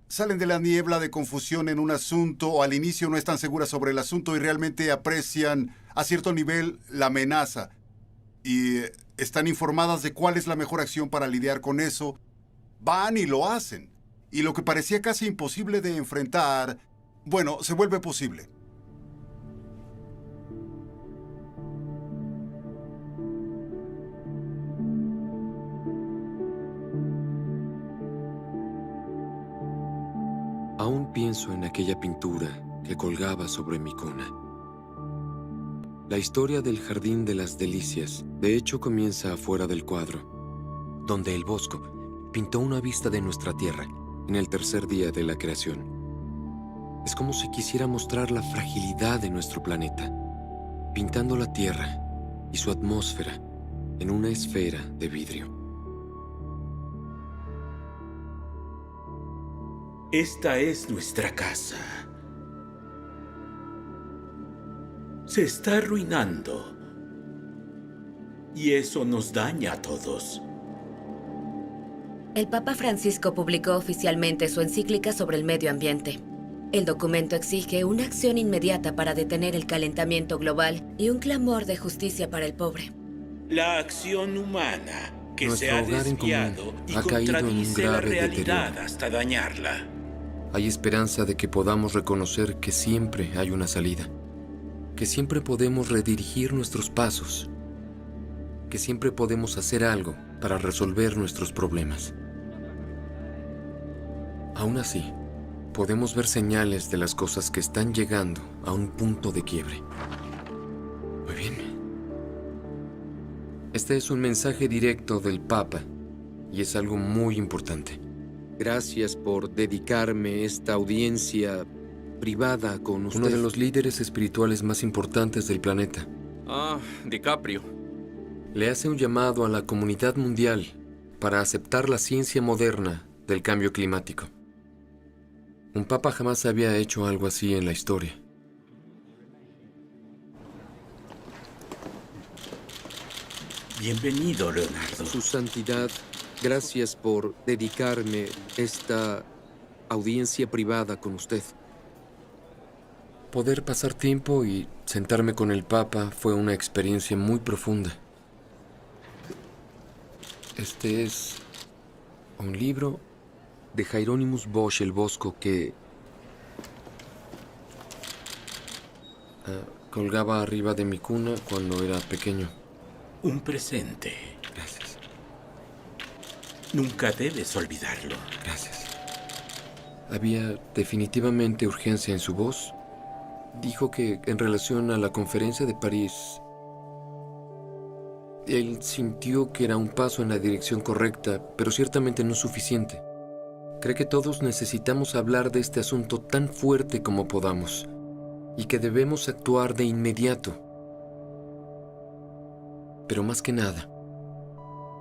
salen de la niebla de confusión en un asunto o al inicio no están seguras sobre el asunto y realmente aprecian a cierto nivel la amenaza y están informadas de cuál es la mejor acción para lidiar con eso, van y lo hacen. Y lo que parecía casi imposible de enfrentar, bueno, se vuelve posible. Aún pienso en aquella pintura que colgaba sobre mi cuna. La historia del Jardín de las Delicias, de hecho, comienza afuera del cuadro, donde el Bosco pintó una vista de nuestra Tierra en el tercer día de la creación. Es como si quisiera mostrar la fragilidad de nuestro planeta, pintando la Tierra y su atmósfera en una esfera de vidrio. Esta es nuestra casa. Se está arruinando. Y eso nos daña a todos. El Papa Francisco publicó oficialmente su encíclica sobre el medio ambiente. El documento exige una acción inmediata para detener el calentamiento global y un clamor de justicia para el pobre. La acción humana que Nuestro se ha hogar en común desviado y ha caído en un contradice la grave realidad deterioro. hasta dañarla. Hay esperanza de que podamos reconocer que siempre hay una salida, que siempre podemos redirigir nuestros pasos, que siempre podemos hacer algo para resolver nuestros problemas. Aún así, podemos ver señales de las cosas que están llegando a un punto de quiebre. Muy bien. Este es un mensaje directo del Papa y es algo muy importante. Gracias por dedicarme esta audiencia privada con usted. Uno de los líderes espirituales más importantes del planeta. DiCaprio. Le hace un llamado a la comunidad mundial para aceptar la ciencia moderna del cambio climático. Un papa jamás había hecho algo así en la historia. Bienvenido, Leonardo. Su Santidad, gracias por dedicarme esta audiencia privada con usted. Poder pasar tiempo y sentarme con el Papa fue una experiencia muy profunda. Este es un libro de Hieronymus Bosch el Bosco que colgaba arriba de mi cuna cuando era pequeño. Un presente. Gracias. Nunca debes olvidarlo. Gracias. Había definitivamente urgencia en su voz. Dijo que en relación a la conferencia de París Él sintió que era un paso en la dirección correcta, pero ciertamente no suficiente. Cree que todos necesitamos hablar de este asunto tan fuerte como podamos y que debemos actuar de inmediato. Pero más que nada,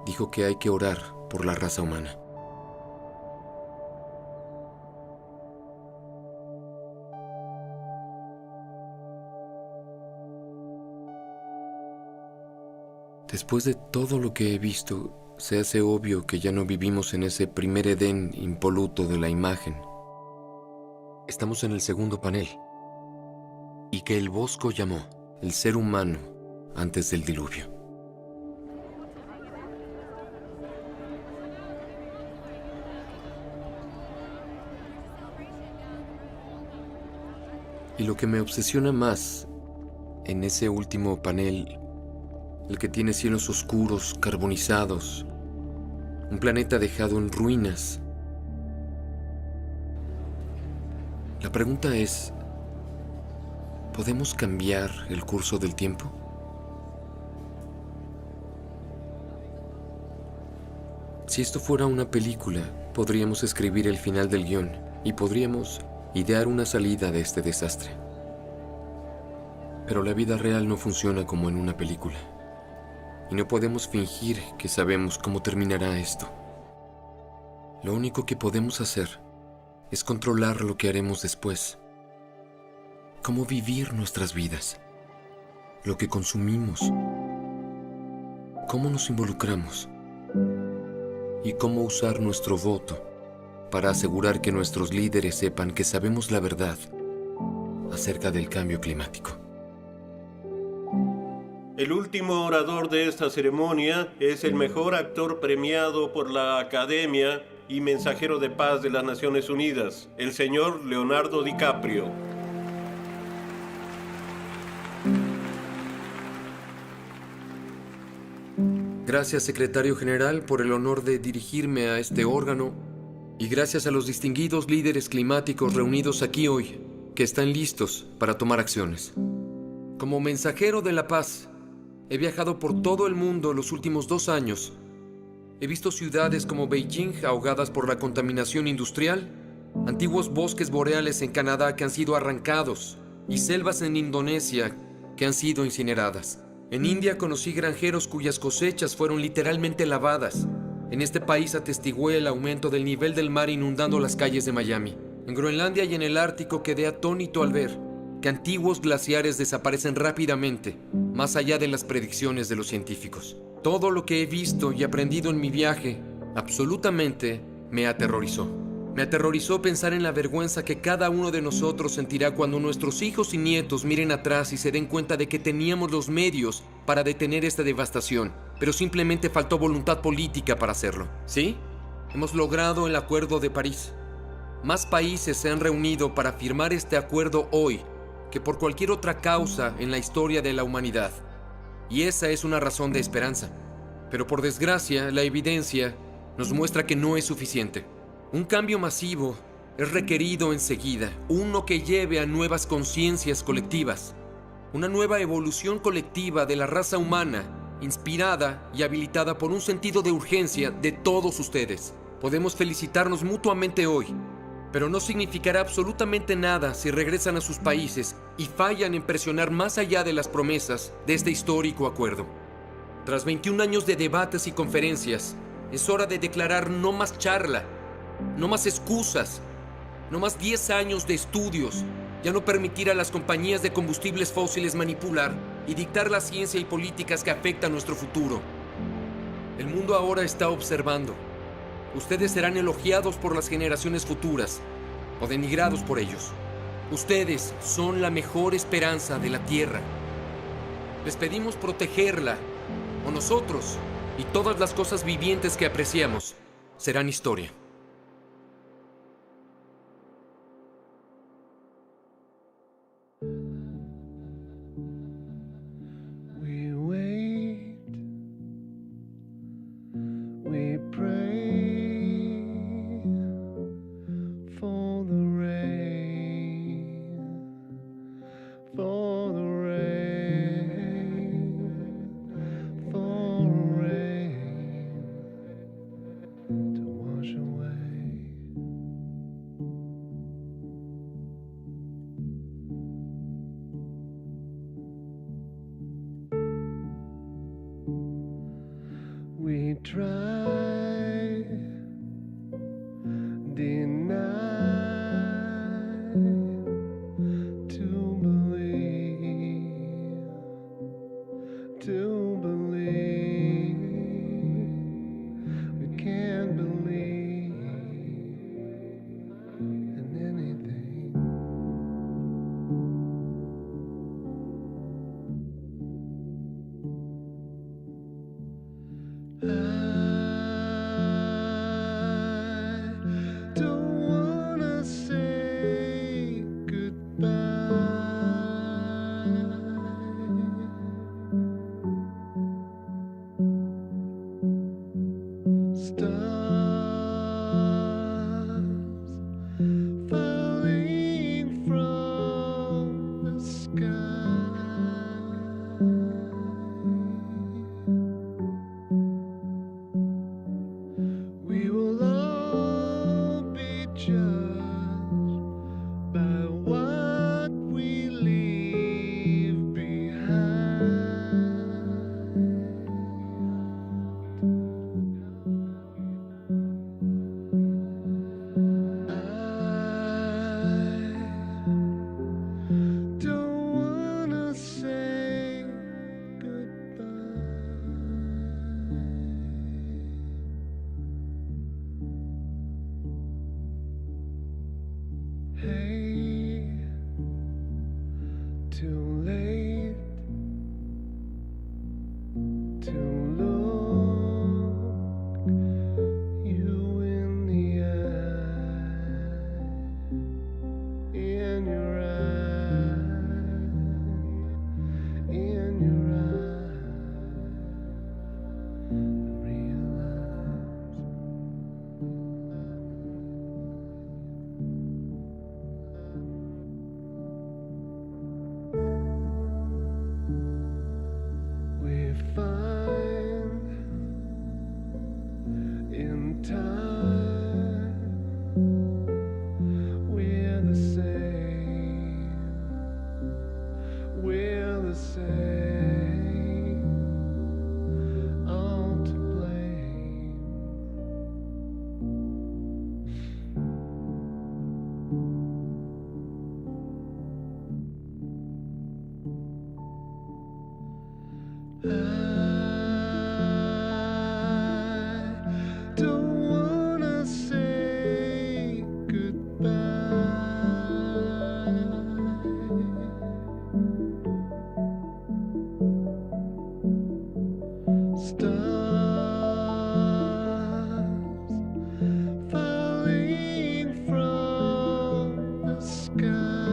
dijo que hay que orar por la raza humana. Después de todo lo que he visto, se hace obvio que ya no vivimos en ese primer Edén impoluto de la imagen. Estamos en el segundo panel. Y que el Bosco llamó el ser humano antes del diluvio. Y lo que me obsesiona más en ese último panel, el que tiene cielos oscuros, carbonizados, un planeta dejado en ruinas. La pregunta es, ¿podemos cambiar el curso del tiempo? Si esto fuera una película, podríamos escribir el final del guión y podríamos idear una salida de este desastre. Pero la vida real no funciona como en una película. Y no podemos fingir que sabemos cómo terminará esto. Lo único que podemos hacer es controlar lo que haremos después. Cómo vivir nuestras vidas. Lo que consumimos. Cómo nos involucramos. Y cómo usar nuestro voto para asegurar que nuestros líderes sepan que sabemos la verdad acerca del cambio climático. El último orador de esta ceremonia es el mejor actor premiado por la Academia y mensajero de paz de las Naciones Unidas, el señor Leonardo DiCaprio. Gracias, secretario general, por el honor de dirigirme a este órgano y gracias a los distinguidos líderes climáticos reunidos aquí hoy, que están listos para tomar acciones. Como mensajero de la paz, he viajado por todo el mundo los últimos 2 años. He visto ciudades como Beijing ahogadas por la contaminación industrial, antiguos bosques boreales en Canadá que han sido arrancados y selvas en Indonesia que han sido incineradas. En India conocí granjeros cuyas cosechas fueron literalmente lavadas. En este país atestigué el aumento del nivel del mar inundando las calles de Miami. En Groenlandia y en el Ártico quedé atónito al ver que antiguos glaciares desaparecen rápidamente, más allá de las predicciones de los científicos. Todo lo que he visto y aprendido en mi viaje, absolutamente, me aterrorizó. Me aterrorizó pensar en la vergüenza que cada uno de nosotros sentirá cuando nuestros hijos y nietos miren atrás y se den cuenta de que teníamos los medios para detener esta devastación, pero simplemente faltó voluntad política para hacerlo. ¿Sí? Hemos logrado el Acuerdo de París. Más países se han reunido para firmar este acuerdo hoy que por cualquier otra causa en la historia de la humanidad. Y esa es una razón de esperanza. Pero por desgracia, la evidencia nos muestra que no es suficiente. Un cambio masivo es requerido enseguida, uno que lleve a nuevas conciencias colectivas, una nueva evolución colectiva de la raza humana, inspirada y habilitada por un sentido de urgencia de todos ustedes. Podemos felicitarnos mutuamente hoy, pero no significará absolutamente nada si regresan a sus países y fallan en presionar más allá de las promesas de este histórico acuerdo. Tras 21 años de debates y conferencias, es hora de declarar no más charla, no más excusas, no más 10 años de estudios, ya no permitir a las compañías de combustibles fósiles manipular y dictar la ciencia y políticas que afectan nuestro futuro. El mundo ahora está observando. Ustedes serán elogiados por las generaciones futuras o denigrados por ellos. Ustedes son la mejor esperanza de la Tierra. Les pedimos protegerla, o nosotros y todas las cosas vivientes que apreciamos serán historia. For the rain, for try, deny to believe, we can't believe in anything. I don't wanna say goodbye. Stars falling from the sky. We will all be judged by what we leave behind. I don't wanna say hey, too late to look you in the eye, in your eye, in your eye, realize we find in time we're the same, we're the same, all to blame. I don't wanna say goodbye. Stars falling from the sky.